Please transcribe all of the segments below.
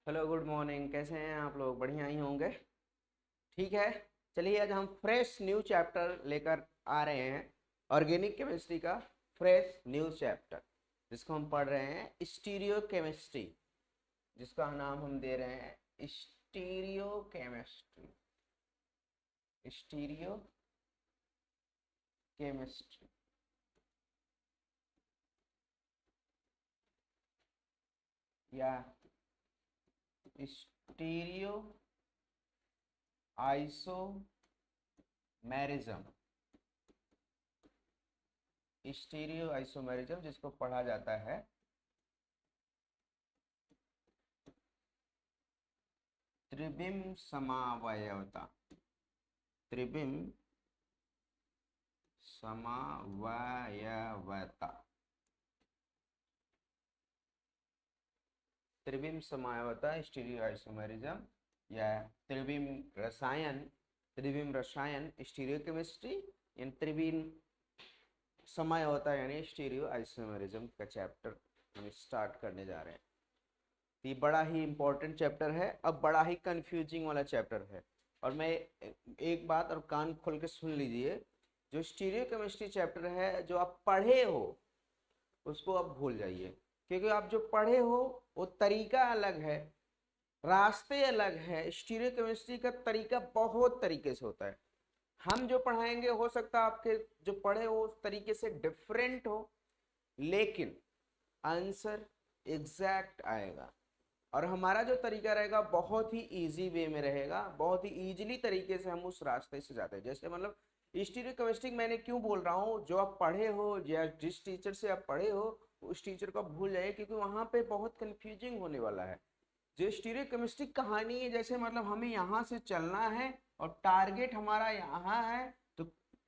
Hello, good morning. कैसे हैं आप लोग? बढ़िया ही होंगे। ठीक है। चलिए, आज हम फ्रेश न्यू चैप्टर लेकर आ रहे हैं। ऑर्गेनिक केमिस्ट्री का फ्रेश न्यू चैप्टर, जिसको हम पढ़ रहे हैं स्टीरियो केमिस्ट्री, जिसका नाम हम दे रहे हैं स्टीरियो केमिस्ट्री। स्टीरियो केमिस्ट्री या स्टीरियो आइसोमेरिज्म। स्टीरियो आइसोमेरिज्म, जिसको पढ़ा जाता है त्रिविम समावयवता। त्रिविम समावयवता। त्रिविम समावयवता स्टीरियो आइसोमेरिज्म या त्रिविम रसायन। त्रिविम रसायन स्टीरियो केमिस्ट्री यानी त्रिविम समावयवता यानी स्टीरियो आइसोमेरिज्म का चैप्टर हम स्टार्ट करने जा रहे हैं। ये बड़ा ही इंपॉर्टेंट चैप्टर है, अब बड़ा ही कंफ्यूजिंग वाला चैप्टर है। और मैं एक बात और कान खोल के सुन लीजिए, जो स्टीरियो केमिस्ट्री चैप्टर है जो आप पढ़े हो उसको आप भूल जाइए, क्योंकि आप जो पढ़े हो वो तरीका अलग है, रास्ते अलग है। स्टीरियो केमिस्ट्री का तरीका बहुत तरीके से होता है। हम जो पढ़ाएंगे हो सकता है आपके जो पढ़े हो उस तरीके से डिफरेंट हो, लेकिन आंसर एग्जैक्ट आएगा। और हमारा जो तरीका रहेगा बहुत ही इजी वे में रहेगा, बहुत ही इजीली तरीके से हम उस रास्ते से जाते हैं। जैसे मतलब स्टीरियो केमिस्ट्री मैंने क्यों बोल रहा हूँ, जो आप पढ़े हो या जिस टीचर से आप पढ़े हो उस टीचर को भूल जाइए, क्योंकि वहाँ पे बहुत कंफ्यूजिंग होने वाला है। जो स्टीरियो केमिस्ट्री कहानी है, जैसे मतलब हमें यहाँ से चलना है और टारगेट हमारा यहाँ है, तो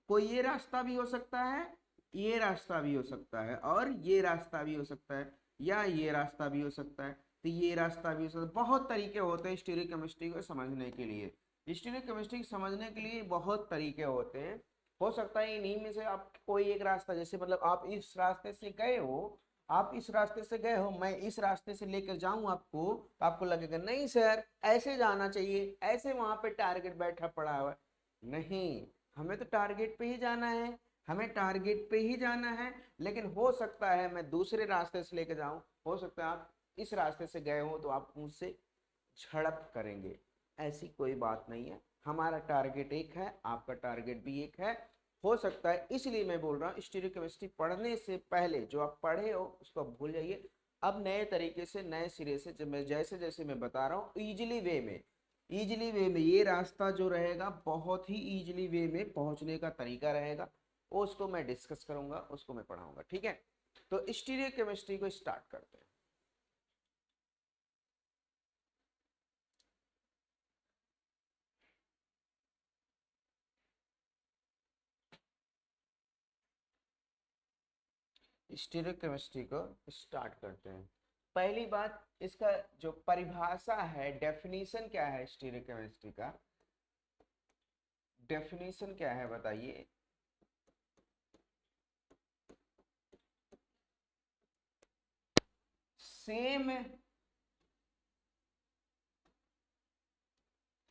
कोई ये रास्ता भी हो सकता है, ये रास्ता भी हो सकता है, और ये रास्ता भी हो सकता है, या ये रास्ता भी हो सकता है, तो ये रास्ता भी हो सकता है। बहुत तरीके होते हैं स्टीरियो केमिस्ट्री को समझने के लिए। स्टीरियो केमिस्ट्री समझने के लिए बहुत तरीके होते हैं। हो सकता है इन्हीं में से आप कोई एक रास्ता, जैसे मतलब आप इस रास्ते से गए हो, आप इस रास्ते से गए हो, मैं इस रास्ते से लेकर जाऊं आपको, तो आपको लगेगा नहीं सर ऐसे जाना चाहिए, ऐसे वहां पे टारगेट बैठा पड़ा हुआ है। नहीं, हमें तो टारगेट पे ही जाना है, हमें टारगेट पे ही जाना है। लेकिन हो सकता है मैं दूसरे रास्ते से लेकर जाऊं, हो सकता है आप इस रास्ते से गए हो तो आप मुझसे झड़प करेंगे। ऐसी कोई बात नहीं है, हमारा टारगेट एक है, आपका टारगेट भी एक है। हो सकता है, इसलिए मैं बोल रहा हूँ स्टीरियो केमिस्ट्री पढ़ने से पहले जो आप पढ़े हो उसको भूल जाइए। अब नए तरीके से नए सिरे से जब मैं जैसे जैसे मैं बता रहा हूँ इजीली वे में ये रास्ता जो रहेगा बहुत ही इजीली वे में पहुंचने का तरीका रहेगा, उसको मैं डिस्कस करूंगा, उसको मैं पढ़ाऊंगा। ठीक है, तो स्टीरियो केमिस्ट्री को स्टार्ट करते हैं। स्टीरियो केमिस्ट्री को स्टार्ट करते हैं। पहली बात, इसका जो परिभाषा है, डेफिनेशन क्या है स्टीरियो केमिस्ट्री का, डेफिनेशन क्या है बताइए। सेम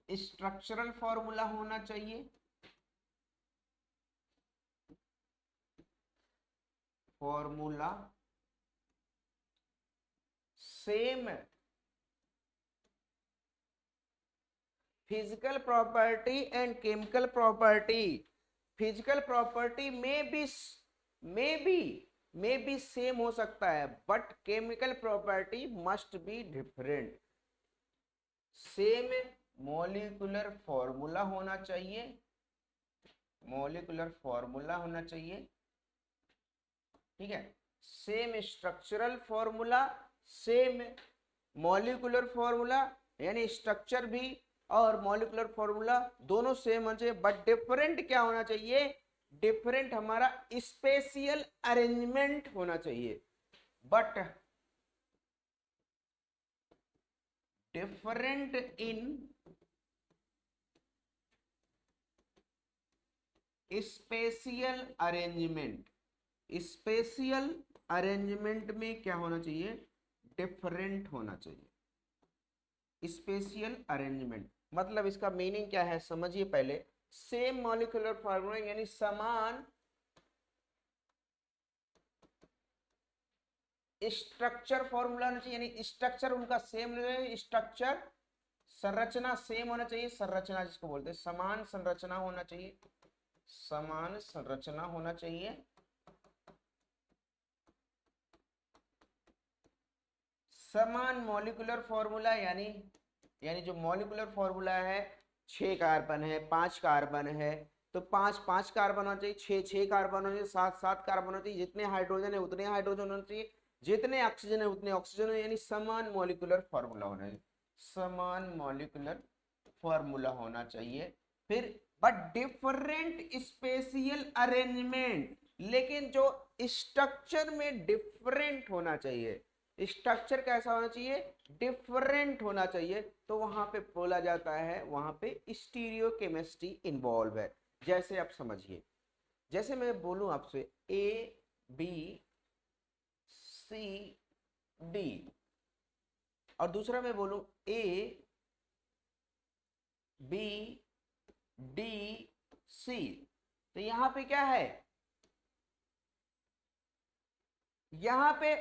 स्ट्रक्चरल फॉर्मूला होना चाहिए, formula same physical property and chemical property. Physical property में भी सेम हो सकता है, but chemical property must be different. Same molecular formula होना चाहिए, मॉलिक्यूलर फॉर्मूला होना चाहिए। ठीक है, same structural formula, same molecular formula, यानी स्ट्रक्चर भी और मॉलिक्यूलर फॉर्मूला दोनों सेम होना चाहिए, बट डिफरेंट क्या होना चाहिए, डिफरेंट हमारा स्पेशियल अरेंजमेंट होना चाहिए। But different in spatial arrangement. Spatial arrangement में क्या होना चाहिए, डिफरेंट होना चाहिए। स्पेशियल अरेंजमेंट मतलब इसका मीनिंग क्या है समझिए पहले। सेम मॉलिक्यूलर फॉर्मूला यानी समान स्ट्रक्चर फॉर्मूला होना चाहिए, यानी स्ट्रक्चर उनका सेम स्ट्रक्चर, संरचना सेम होना चाहिए, संरचना जिसको बोलते हैं समान संरचना होना चाहिए, समान संरचना होना चाहिए, समान मॉलिक्यूलर फॉर्मूला यानी जो मॉलिक्यूलर फॉर्मूला है 6 कार्बन है 5 कार्बन है तो 5 5 कार्बन होना चाहिए, 6 6 कार्बन होना चाहिए, 7 7 कार्बन होना चाहिए, जितने हाइड्रोजन है उतने हाइड्रोजन होना चाहिए, जितने ऑक्सीजन है उतने ऑक्सीजन, यानी समान मॉलिक्यूलर फॉर्मूला होना चाहिए, समान मॉलिक्यूलर फॉर्मूला होना चाहिए। फिर बट डिफरेंट स्पेशियल अरेंजमेंट, लेकिन जो स्ट्रक्चर में डिफरेंट होना चाहिए, स्ट्रक्चर कैसा होना चाहिए, डिफरेंट होना चाहिए, तो वहां पे बोला जाता है, वहां पे स्टीरियो केमिस्ट्री इन्वॉल्व है। जैसे आप समझिए, जैसे मैं बोलूं आपसे ए बी सी डी और दूसरा मैं बोलूं ए बी डी सी, तो यहां पे क्या है, यहां पे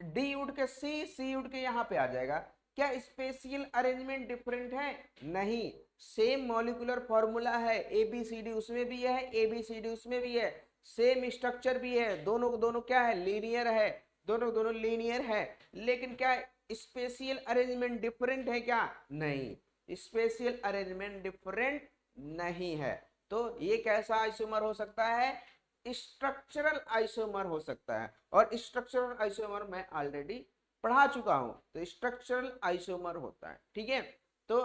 डी उड़ के सी उड़ के यहां पे आ जाएगा। क्या स्पेशियल अरेंजमेंट डिफरेंट है, नहीं, सेम मॉलिक्यूलर फॉर्मूला है, ए बी सी डी उसमें भी है, ए बी सी डी उसमें भी है, सेम स्ट्रक्चर भी है, दोनों दोनों क्या है, लीनियर है, दोनों दोनों लीनियर है, लेकिन क्या स्पेशियल अरेंजमेंट डिफरेंट है क्या, नहीं, स्पेशियल अरेंजमेंट डिफरेंट नहीं है। तो ये कैसा आइसोमर हो सकता है, स्ट्रक्चरल आइसोमर हो सकता है, और स्ट्रक्चरल आइसोमर मैं ऑलरेडी पढ़ा चुका हूं, तो स्ट्रक्चरल आइसोमर होता है, ठीक है। तो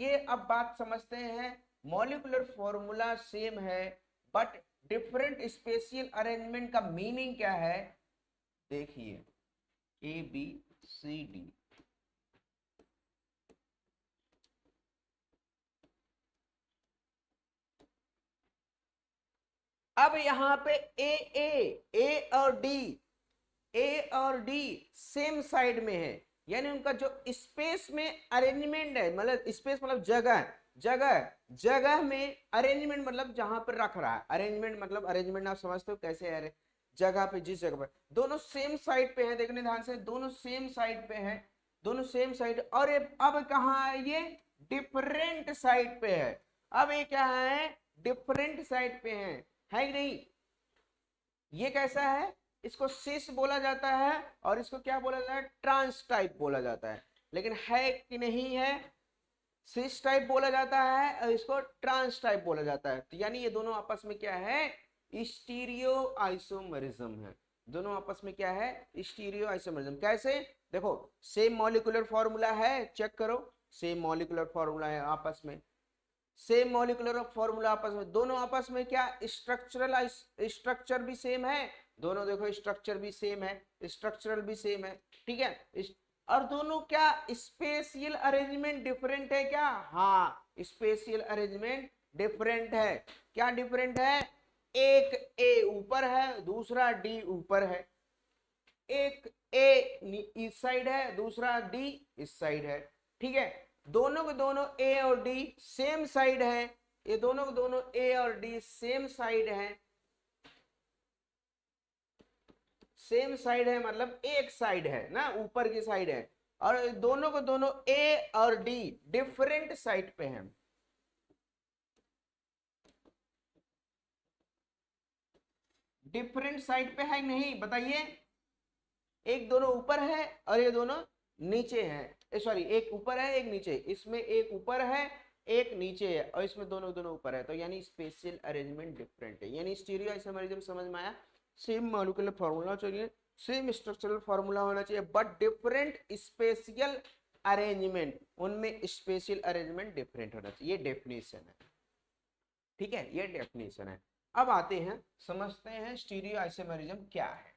ये अब बात समझते हैं, मॉलिक्यूलर फॉर्मूला सेम है बट डिफरेंट स्पेशियल अरेंजमेंट का मीनिंग क्या है, देखिए ए बी सी डी, अब यहां पे ए और डी सेम साइड में है, यानी उनका जो स्पेस में अरेंजमेंट है, मतलब स्पेस मतलब जगह, जगह में अरेंजमेंट मतलब जहां पर रख रहा है, अरेंजमेंट मतलब अरेंजमेंट आप समझते हो कैसे है, जगह पे, जिस जगह पर दोनों सेम साइड पे है, देखने ध्यान से, दोनों सेम साइड पे है, दोनों सेम साइड, और अब कहाँ है, ये डिफरेंट साइड पे है, अब ये क्या है, डिफरेंट साइड पे है कि नहीं, ये कैसा है, इसको सिस बोला जाता है और इसको क्या बोला जाता है, ट्रांस टाइप बोला जाता है, लेकिन है कि नहीं है, सिस टाइप बोला जाता है और इसको ट्रांस टाइप बोला जाता है, तो यानी ये दोनों आपस में क्या है, स्टीरियो आइसोमरिज्म है, दोनों आपस में क्या है, स्टीरियो आइसोमरिज्म। कैसे, देखो सेम मॉलिक्यूलर फॉर्मूला है, चेक करो, सेम मॉलिक्यूलर फॉर्मूला है आपस में, सेम मॉलिक्यूलर फॉर्मूला आपस में, दोनों आपस में क्या स्ट्रक्चरल स्ट्रक्चर भी सेम है, दोनों देखो स्ट्रक्चर भी सेम है, स्ट्रक्चरल भी सेम है, ठीक है, और दोनों क्या स्पेशियल अरेंजमेंट डिफरेंट है क्या, हाँ स्पेशियल अरेंजमेंट डिफरेंट है, क्या डिफरेंट है, एक ए ऊपर है दूसरा डी ऊपर है, एक ए इस साइड है दूसरा डी इस साइड है, ठीक है, दोनों के दोनों ए और डी सेम साइड है, ये दोनों के दोनों ए और डी सेम साइड है, सेम साइड है मतलब एक साइड है ना, ऊपर की साइड है, और दोनों को दोनों ए और डी डिफरेंट साइड पे हैं, डिफरेंट साइड पे है नहीं, बताइए, एक दोनों ऊपर है और ये दोनों नीचे है, सॉरी एक ऊपर है एक नीचे, इसमें एक ऊपर है एक नीचे है और इसमें दोनों दोनों ऊपर है, तो यानी स्पेशियल अरेंजमेंट डिफरेंट है, यानी स्टीरियो आइसोमरिज्म समझ में आया, सेम मॉलिक्यूलर फॉर्मूला चाहिए, सेम स्ट्रक्चरल फॉर्मूला होना चाहिए बट डिफरेंट स्पेशियल अरेंजमेंट, उनमें स्पेशियल अरेंजमेंट डिफरेंट होना चाहिए, ये डेफिनेशन है, ठीक है, ये डेफिनेशन है। अब आते हैं समझते हैं स्टीरियो आइसोमरिज्म क्या है।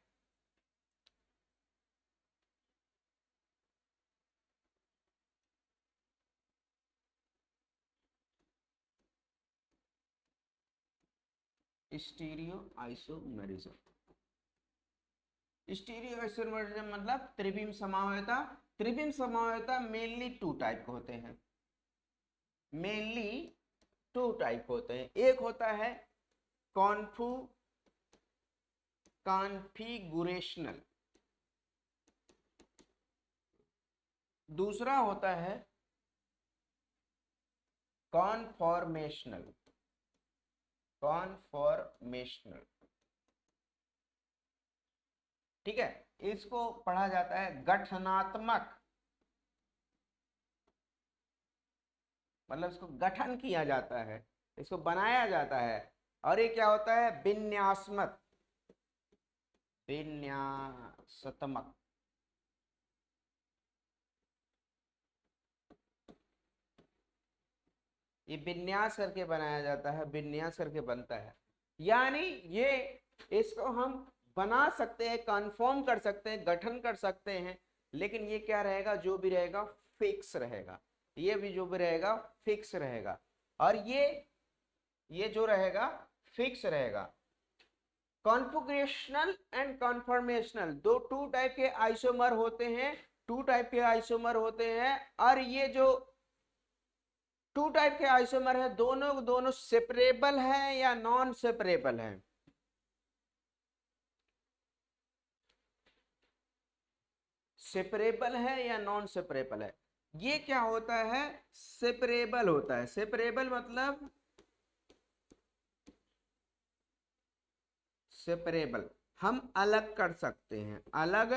स्टीरियो आइसोमरिज्म, स्टीरियो आइसोमरिज्म मतलब त्रिविम समावयता, त्रिविम समावयवता मेनली टू टाइप के होते हैं, मेनली टू टाइप होते हैं। एक होता है कॉन्फिगुरेशनल, दूसरा होता है कॉन्फॉर्मेशनल। कॉन्फॉर्मेशनल, ठीक है, इसको पढ़ा जाता है गठनात्मक, मतलब इसको गठन किया जाता है, इसको बनाया जाता है। और ये क्या होता है विन्यासात्मक, विन्यासात्मक। ये विन्यास करके बनाया जाता है, विन्यास करके बनता है, यानी ये इसको हम बना सकते हैं, कन्फर्म कर सकते हैं, गठन कर सकते हैं, लेकिन ये क्या रहेगा, जो भी रहेगा फिक्स रहेगा, ये भी जो भी रहेगा फिक्स रहेगा। और ये जो रहेगा फिक्स रहेगा। कॉन्फिगरेशनल एंड कॉन्फॉर्मेशनल, दो टू टाइप के आइसोमर होते हैं, टू टाइप के आइसोमर होते हैं। और ये जो टू टाइप के आइसोमर है, दोनों सेपरेबल है या नॉन सेपरेबल है? सेपरेबल है या नॉन सेपरेबल है? ये क्या होता है, सेपरेबल होता है। सेपरेबल मतलब सेपरेबल, हम अलग कर सकते हैं, अलग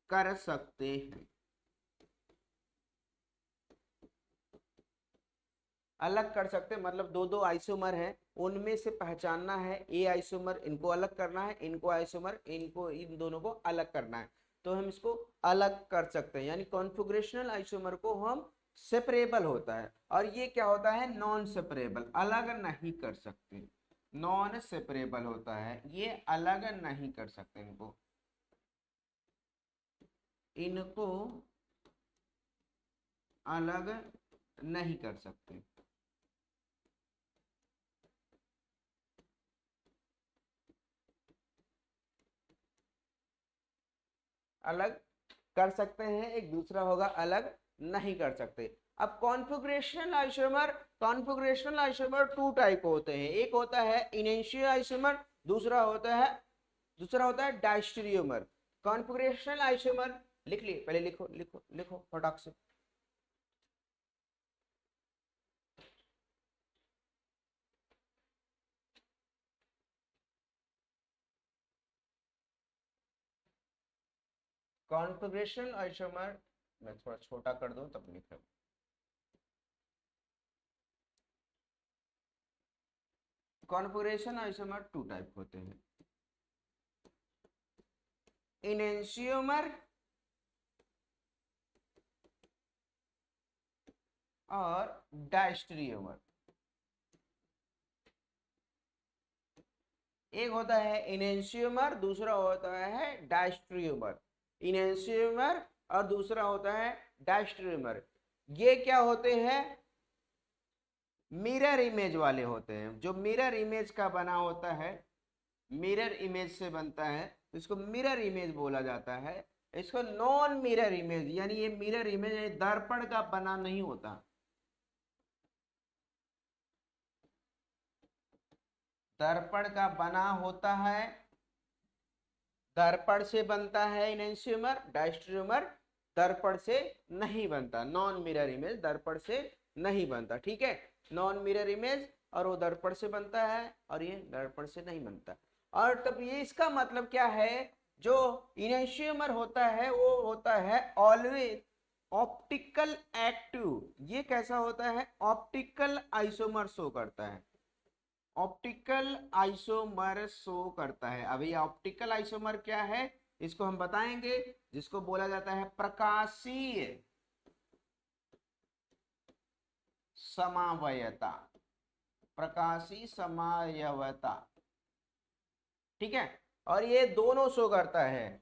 कर सकते हैं, अलग कर सकते हैं मतलब दो दो आइसोमर हैं, उनमें से पहचानना है ए आइसोमर, इनको अलग करना है, इनको आइसोमर, इनको, इन दोनों को अलग करना है, तो हम इसको अलग कर सकते हैं। यानी कॉन्फिगरेशनल आइसोमर को हम सेपरेबल होता है, और ये क्या होता है नॉन सेपरेबल, अलग नहीं कर सकते, नॉन सेपरेबल होता है, ये अलग नहीं कर सकते, इनको अलग नहीं कर सकते। अलग कर सकते हैं, एक दूसरा होगा अलग नहीं कर सकते। अब कॉन्फिगरेशनल आइसोमर टू टाइप होते हैं, एक होता है इनेंशियल आइसोमर, दूसरा होता है डायस्टेरियोमर। कॉन्फिगरेशनल आइसोमर लिख लिए, पहले लिखो लिखो लिखो फटाक से। कॉन्फिगरेशनल आइसोमर मैं थोड़ा छोटा कर दूं तब लिख रहा हूं। कॉन्फिगरेशन आइसोमर टू टाइप होते हैं, इनेंशियोमर और डायस्टेरियोमर। एक होता है इनेंशियोमर, दूसरा होता है डायस्टेरियोमर। इनेंशियोमर और दूसरा होता है डायस्टेरियोमर। ये क्या होते हैं, मिरर इमेज वाले होते हैं। जो मिरर इमेज का बना होता है, मिरर इमेज से बनता है, इसको मिरर इमेज बोला जाता है। इसको नॉन मिरर इमेज, यानी ये मिरर इमेज दर्पण का बना नहीं होता, दर्पण का बना होता है, दर्पण से बनता है इनेंशियोमर। डायस्टेरियोमर दर्पण से नहीं बनता, नॉन मिरर इमेज दर्पण से नहीं बनता, ठीक है, नॉन मिरर इमेज, और वो दर्पण से बनता है और ये दर्पण से नहीं बनता। और तब ये इसका मतलब क्या है, जो इनेंशियोमर होता है वो होता है ऑलवेज ऑप्टिकल एक्टिव। ये कैसा होता है, ऑप्टिकल आइसोमर शो करता है, ऑप्टिकल आइसोमर शो करता है। अभी ऑप्टिकल आइसोमर क्या है इसको हम बताएंगे, जिसको बोला जाता है प्रकाशीय समावयता, प्रकाशीय समावयता, ठीक है। और ये दोनों शो करता है,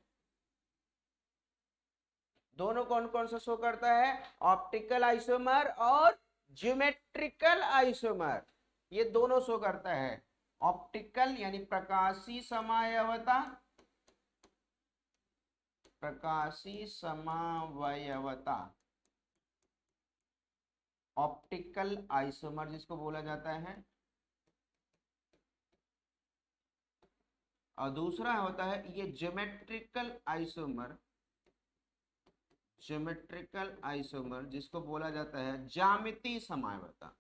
दोनों कौन कौन सा शो करता है, ऑप्टिकल आइसोमर और ज्योमेट्रिकल आइसोमर, ये दोनों शो करता है। ऑप्टिकल यानी प्रकाशीय समावयता प्रकाशीय समावयवता, ऑप्टिकल आइसोमर जिसको बोला जाता है, और दूसरा होता है ये ज्योमेट्रिकल आइसोमर, ज्योमेट्रिकल आइसोमर जिसको बोला जाता है ज्यामितीय समावयवता।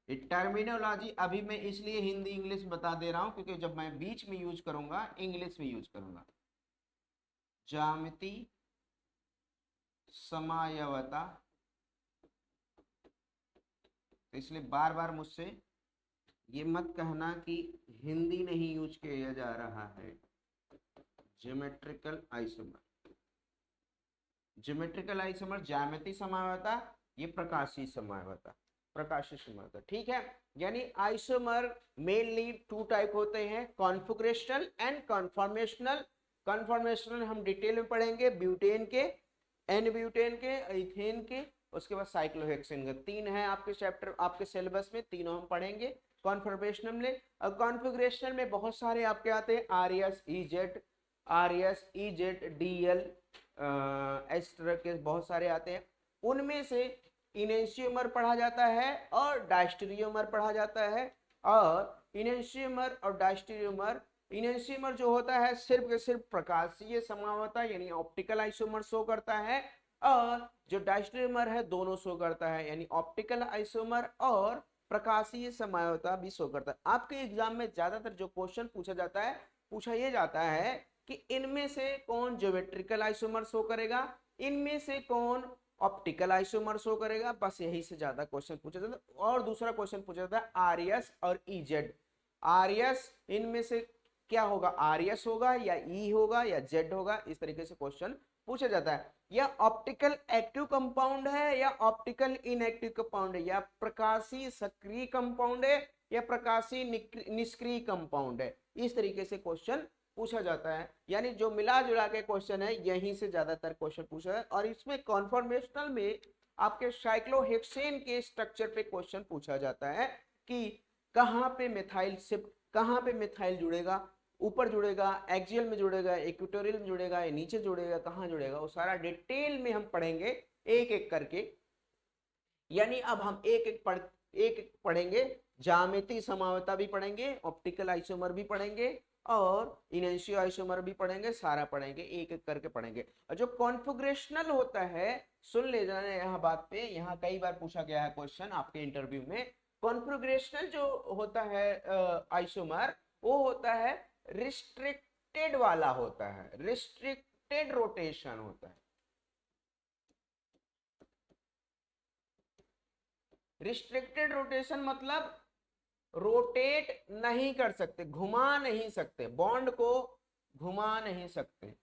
ये टर्मिनोलॉजी अभी मैं इसलिए हिंदी इंग्लिश बता दे रहा हूं क्योंकि जब मैं बीच में यूज करूंगा इंग्लिश में यूज करूंगा। ज्यामितीय समावयवता, तो इसलिए बार बार मुझसे ये मत कहना कि हिंदी नहीं यूज किया जा रहा है। ज्योमेट्रिकल आइसोमर, ज्योमेट्रिकल आइसोमर ज्यामितीय समावयवता, ये प्रकाशीय समावयवता, प्रकाशीय समावयवता। ठीक है, यानी आइसोमर मेनली टू टाइप होते हैं, कॉन्फिगरेशनल एंड कॉन्फॉर्मेशनल। कॉन्फॉर्मेशनल हम डिटेल में पढ़ेंगे, ब्यूटेन के, एन ब्यूटेन के, इथेन के, उसके बाद साइक्लोहेक्सेन के। तीन है आपके चैप्टर, आपके सिलेबस में, तीनों हम पढ़ेंगे कॉन्फॉर्मेशनल में। और कॉन्फिगरेशनल में बहुत सारे आपके आते हैं, R S E Z D L, इस तरह के बहुत सारे आते हैं। उनमें से इनेंशियोमर पढ़ा जाता है और डायस्टेरियोमर पढ़ा जाता है। और इनेंशियोमर और डायस्टेरियोमर, इनेंशियोमर जो होता है सिर्फ के सिर्फ प्रकाशीय समावयवता यानी ऑप्टिकल आइसोमर शो करता है, और जो डायस्टेरियोमर है दोनों शो करता है यानी ऑप्टिकल आइसोमर और प्रकाशीय समावयवता भी शो करता है। आपके एग्जाम में ज्यादातर जो क्वेश्चन पूछा जाता है, पूछा ये जाता है कि इनमें से कौन ज्योमेट्रिकल आइसोमर शो करेगा, इनमें से कौन ऑप्टिकल आइसोमर शो करेगा, बस यही से ज्यादा क्वेश्चन पूछा जाता है। और दूसरा क्वेश्चन पूछा जाता है आर एस और ई जेड। आर एस इनमें से क्या होगा, आर एस होगा या ई होगा या जेड होगा, इस तरीके से क्वेश्चन पूछा जाता है। या ऑप्टिकल एक्टिव कंपाउंड है या ऑप्टिकल इनएक्टिव कंपाउंड है, या प्रकाशीय सक्रिय कंपाउंड है या प्रकाशीय निष्क्रिय कंपाउंड है, इस तरीके से क्वेश्चन पूछा जाता है। यानी जो मिला जुला के क्वेश्चन है यहीं से ज्यादातर क्वेश्चन पूछा है। और इसमें कॉन्फॉर्मेशनल में आपके साइक्लोहेक्सेन के स्ट्रक्चर पे क्वेश्चन पूछा जाता है कि कहाँ पे मिथाइल शिफ्ट, कहाँ पे मिथाइल जुड़ेगा, ऊपर जुड़ेगा, एक्सियल में जुड़ेगा, इक्वेटोरियल में जुड़ेगा, या नीचे जुड़ेगा, कहाँ जुड़ेगा, वो सारा डिटेल में हम पढ़ेंगे एक एक करके। यानी अब हम एक एक पढ़ेंगे, ज्यामितीय समावयवता भी पढ़ेंगे, ऑप्टिकल आइसोमर भी पढ़ेंगे और इनेंशियो आइसोमर भी पढ़ेंगे, सारा पढ़ेंगे, एक एक करके पढ़ेंगे। और जो कॉन्फिगरेशनल होता है, सुन ले जाना यहाँ बात पे, यहाँ कई बार पूछा गया है क्वेश्चन आपके इंटरव्यू में। कॉन्फिगरेशनल जो होता है आइसोमर, वो होता है रिस्ट्रिक्टेड वाला होता है, रिस्ट्रिक्टेड रोटेशन होता है। रिस्ट्रिक्टेड रोटेशन मतलब रोटेट नहीं कर सकते, घुमा नहीं सकते, बॉन्ड को घुमा नहीं सकते,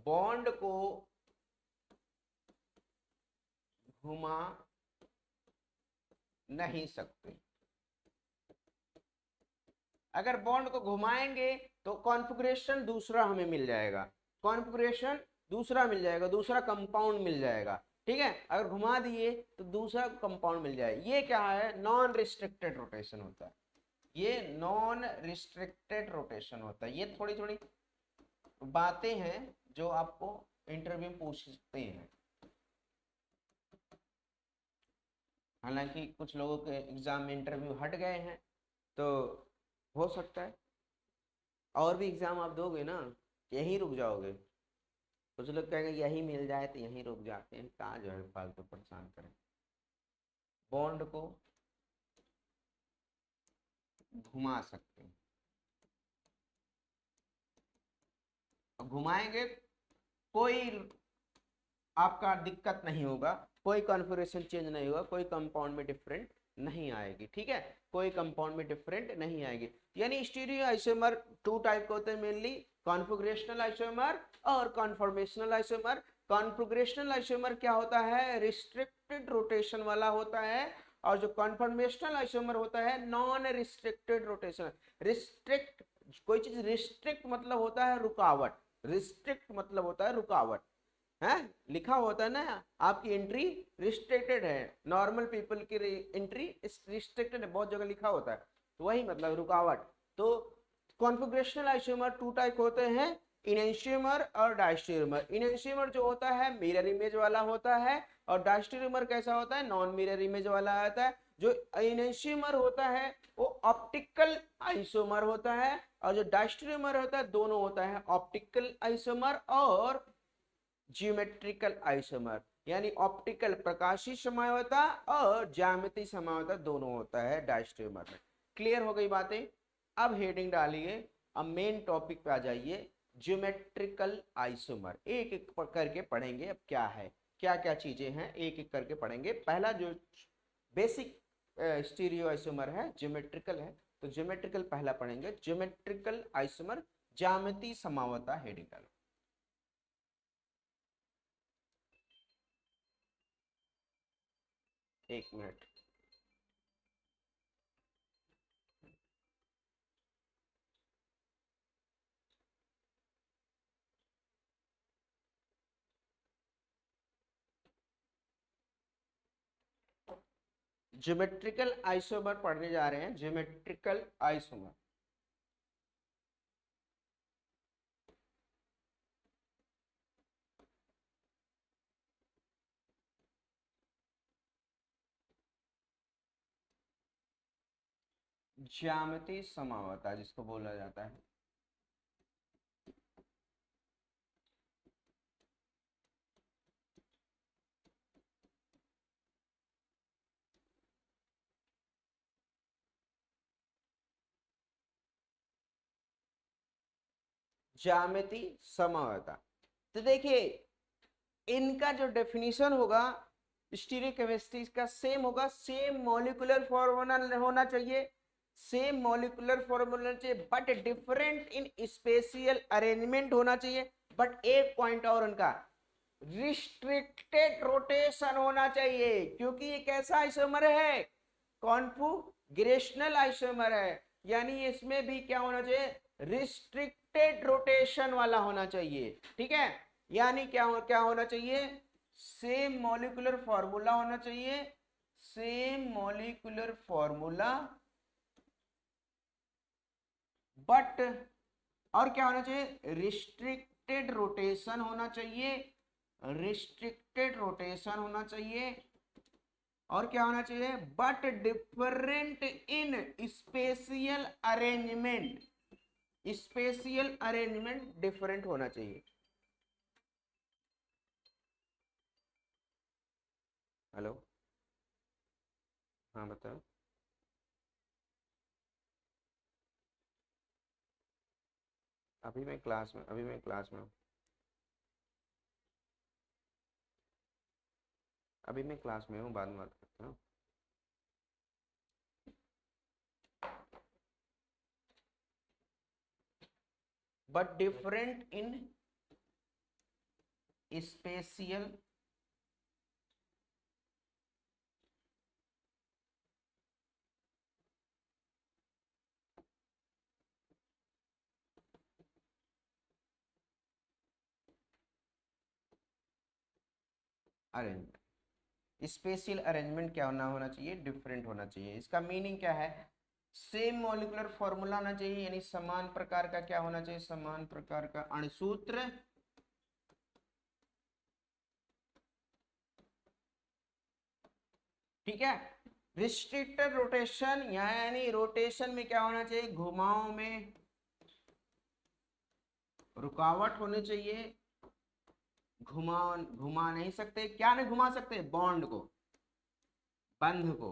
बॉन्ड को घुमा नहीं सकते। अगर बॉन्ड को घुमाएंगे तो कॉन्फिगरेशन दूसरा हमें मिल जाएगा, कॉन्फिगरेशन दूसरा मिल जाएगा, दूसरा कंपाउंड मिल जाएगा। ठीक है, अगर घुमा दिए तो दूसरा कंपाउंड मिल जाए। ये क्या है, नॉन रिस्ट्रिक्टेड रोटेशन होता है, ये नॉन रिस्ट्रिक्टेड रोटेशन होता है। ये थोड़ी थोड़ी बातें हैं जो आपको इंटरव्यू में पूछ सकते हैं। हालांकि कुछ लोगों के एग्जाम में इंटरव्यू हट गए हैं, तो हो सकता है और भी एग्जाम आप दोगे ना, यहीं रुक जाओगे। कुछ लोग कहेंगे यही मिल जाए तो यहीं रुक जाते हैं, कहाँ जो है फालतू परेशान करें। बॉन्ड को घुमा सकते हैं, घुमाएंगे कोई आपका दिक्कत नहीं होगा, कोई कॉन्फिगरेशन चेंज नहीं होगा, कोई कंपाउंड में डिफरेंट नहीं आएगी। ठीक है, कोई कंपाउंड में डिफरेंट नहीं आएगी। यानी स्टीरियो आइसोमर टू टाइप के होते हैं मेनली, कॉन्फिगरेशनल आइसोमर और कॉन्फॉर्मेशनल आइसोमर। कॉन्फिगरेशनल आइसोमर क्या होता है, रिस्ट्रिक्टेड रोटेशन वाला होता है, और जो कॉन्फॉर्मेशनल आइसोमर होता है नॉन रिस्ट्रिक्टेड रोटेशन। रिस्ट्रिक्ट, कोई चीज रिस्ट्रिक्ट मतलब होता है रुकावट, रिस्ट्रिक्ट मतलब होता है रुकावट है, लिखा होता है ना आपकी एंट्री रिस्ट्रिक्टेड है, नॉर्मल पीपल की एंट्री रिस्ट्रिक्टेड है, बहुत जगह लिखा होता है, तो वही मतलब रुकावट। तो कॉन्फिगरेशनल आइसोमर टू टाइप होते हैं, इनेंशियोमर और डायस्टेरियोमर। इनेंशियोमर जो होता है मिरर इमेज वाला होता है, और डायस्टेरियोमर कैसा होता है, नॉन मिरर इमेज वाला आता है। जो इनेंशियोमर होता है वो ऑप्टिकल आइसोमर होता है, और जो डायस्टेरियोमर होता है दोनों होता है, ऑप्टिकल आइसोमर और जियोमेट्रिकल आइसोमर। यानी ऑप्टिकल प्रकाशीय समझौता और ज्यामितीय समझौता दोनों होता है डायस्टेरियोमर में। क्लियर हो गई बातें? अब हेडिंग डालिए, अब मेन टॉपिक पे आ जाइए, ज्योमेट्रिकल आइसोमर। एक एक करके पढ़ेंगे। अब क्या है, क्या क्या चीजें हैं, एक एक करके पढ़ेंगे। पहला जो बेसिक स्टीरियो आइसोमर है ज्योमेट्रिकल है, तो ज्योमेट्रिकल पहला पढ़ेंगे। ज्योमेट्रिकल आइसोमर ज्यामितीय समझौता। हेडिंग डालो। एक मिनट। ज्योमेट्रिकल आइसोमर पढ़ने जा रहे हैं। ज्योमेट्रिकल आइसोमर ज्यामितीय समझौता जिसको बोला जाता है। ज्यामितीय समझौता, तो देखिए इनका जो डेफिनेशन होगा स्टीरियोकेमिस्ट्री का सेम होगा। सेम मॉलिक्यूलर फॉर्मूला होना चाहिए, सेम मॉलिक्यूलर फॉर्मूला चाहिए, but different in spatial arrangement होना चाहिए। बट एक पॉइंट और उनका, रिस्ट्रिक्टेड रोटेशन होना चाहिए, क्योंकि ये कैसा आइसोमर है, कॉन्फिगरेशनल आइसोमर है। यानी इसमें भी क्या होना चाहिए, रिस्ट्रिक्टेड रोटेशन वाला होना चाहिए। ठीक है, यानी क्या होना चाहिए, सेम मॉलिक्यूलर फॉर्मूला होना चाहिए, सेम मॉलिक्यूलर फॉर्मूला, बट और क्या होना चाहिए, रिस्ट्रिक्टेड रोटेशन होना चाहिए, रिस्ट्रिक्टेड रोटेशन होना चाहिए। और क्या होना चाहिए, but different in spatial arrangement, spatial arrangement different होना चाहिए। हेलो, हाँ बताओ। अभी मैं क्लास में हूँ। अभी मैं क्लास में हूँ, बाद में बात करता हूँ। But different in spatial arrangement. Special arrangement क्या होना चाहिए, डिफरेंट होना चाहिए। इसका मीनिंग क्या है, सेम मॉलिक्यूलर फॉर्मूला होना चाहिए, यानी समान प्रकार का क्या होना चाहिए, समान प्रकार का अणुसूत्र, ठीक है। रिस्ट्रिक्टेड रोटेशन, यानी रोटेशन में क्या होना चाहिए, घुमाव में रुकावट होनी चाहिए। घुमा नहीं सकते, क्या नहीं घुमा सकते, बॉन्ड को, बंध को,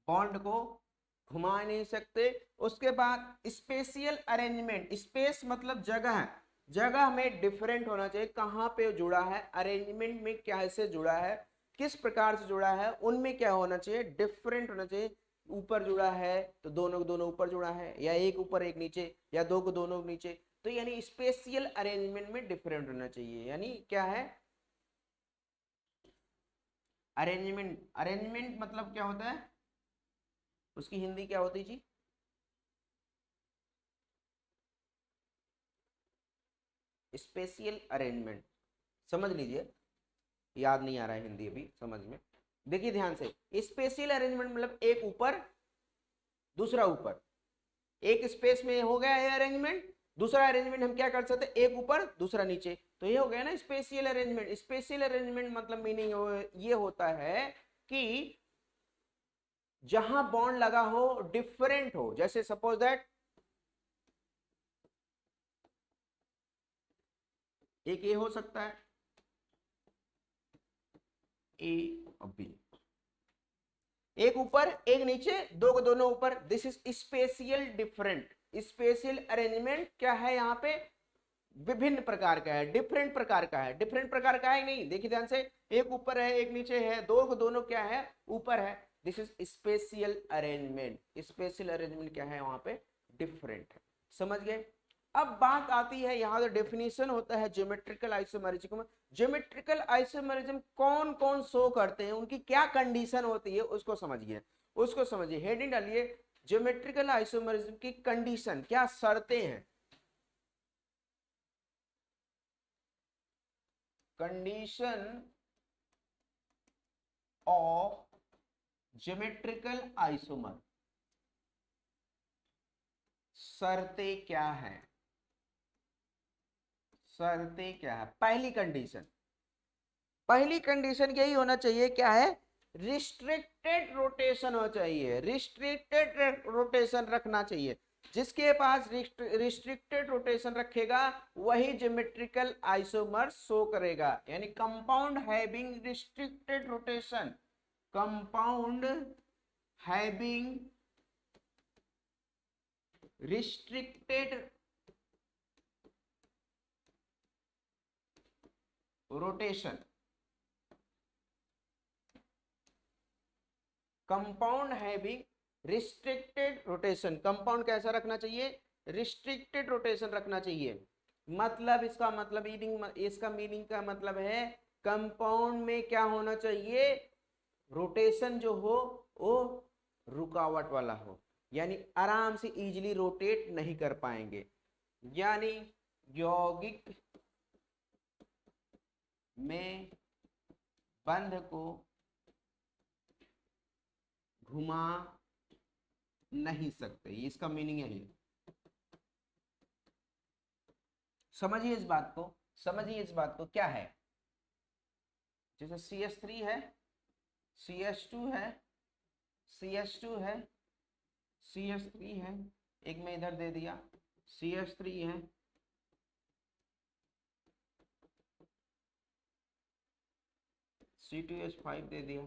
बॉन्ड को घुमा नहीं सकते। उसके बाद स्पेशियल अरेंजमेंट, स्पेस मतलब जगह, जगह में डिफरेंट होना चाहिए, कहाँ पे जुड़ा है, अरेंजमेंट में कैसे जुड़ा है, किस प्रकार से जुड़ा है, उनमें क्या होना चाहिए, डिफरेंट होना चाहिए। ऊपर जुड़ा है तो दोनों को दोनों ऊपर जुड़ा है, या एक ऊपर एक नीचे, या दो को दोनों नीचे, तो यानी स्पेशियल अरेंजमेंट में डिफरेंट होना चाहिए। यानी क्या है, अरेंजमेंट, अरेंजमेंट मतलब क्या होता है, उसकी हिंदी क्या होती जी, स्पेशियल अरेंजमेंट। समझ लीजिए, याद नहीं आ रहा है हिंदी अभी समझ में। देखिए ध्यान से, स्पेशियल अरेंजमेंट मतलब एक ऊपर दूसरा ऊपर, एक स्पेस में हो गया है अरेंजमेंट। दूसरा अरेंजमेंट हम क्या कर सकते हैं, एक ऊपर दूसरा नीचे, तो ये हो गया ना स्पेशियल अरेंजमेंट। स्पेशियल अरेंजमेंट मतलब मीनिंग ये होता है कि जहां बॉन्ड लगा हो डिफरेंट हो, जैसे सपोज दैट एक ए हो सकता है, ए और बी, एक ऊपर एक नीचे, दो को दोनों ऊपर, this is special different. Special arrangement क्या है यहाँ पे, विभिन्न प्रकार का है, डिफरेंट प्रकार का है। डिफरेंट प्रकार का है नहीं, देखिए ध्यान से, एक ऊपर है एक नीचे है, दो को दोनों क्या है ऊपर है, this is spatial arrangement. Special arrangement क्या है वहां पे, डिफरेंट है। समझ गए। अब बात आती है यहाँ जो डेफिनेशन होता है ज्योमेट्रिकल आइसोमेरिज्म में। ज्योमेट्रिकल आइसोमेरिज्म कौन कौन शो करते हैं, उनकी क्या कंडीशन होती है, उसको समझिए, उसको समझिए। हेडिंग डालिए ज्योमेट्रिकल आइसोमेरिज्म की कंडीशन, क्या शर्तें हैं। कंडीशन ऑफ ज्योमेट्रिकल आइसोमर, शर्तें क्या है, शर्तें क्या है। पहली कंडीशन यही होना चाहिए, क्या है, रिस्ट्रिक्टेड रोटेशन हो चाहिए, रिस्ट्रिक्टेड रोटेशन रखना चाहिए। जिसके पास रिस्ट्रिक्टेड रोटेशन रखेगा वही ज्योमेट्रिकल आइसोमर शो करेगा, यानी compound having restricted rotation, compound having restricted rotation, compound having restricted rotation. Compound कैसा रखना चाहिए, रिस्ट्रिक्टेड रोटेशन रखना चाहिए। मतलब इसका मतलब इसका मीनिंग का मतलब है कंपाउंड में क्या होना चाहिए, रोटेशन जो हो वो रुकावट वाला हो, यानी आराम से इजीली रोटेट नहीं कर पाएंगे, यानी यौगिक में बंध को घुमा नहीं सकते, इसका मीनिंग यही है। समझिए इस बात को, समझिए इस बात को, क्या है, जैसे CH3 है, CH2 है, CH2 है, CH3 है, एक में इधर दे दिया CH3 है, C2H5 दे दिया,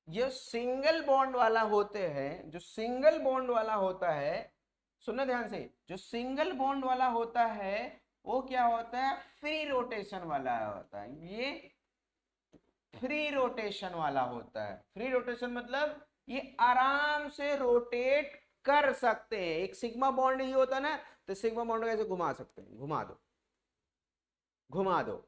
जो सिंगल बॉन्ड वाला होते हैं, जो सिंगल बॉन्ड वाला होता है, सुनना ध्यान से, जो सिंगल बॉन्ड वाला होता है वो क्या होता है, फ्री रोटेशन वाला होता है। ये फ्री रोटेशन वाला होता है। फ्री रोटेशन मतलब ये आराम से रोटेट कर सकते हैं। एक सिग्मा बॉन्ड ही होता ना, तो सिग्मा बॉन्ड कैसे घुमा सकते हैं, घुमा दो घुमा दो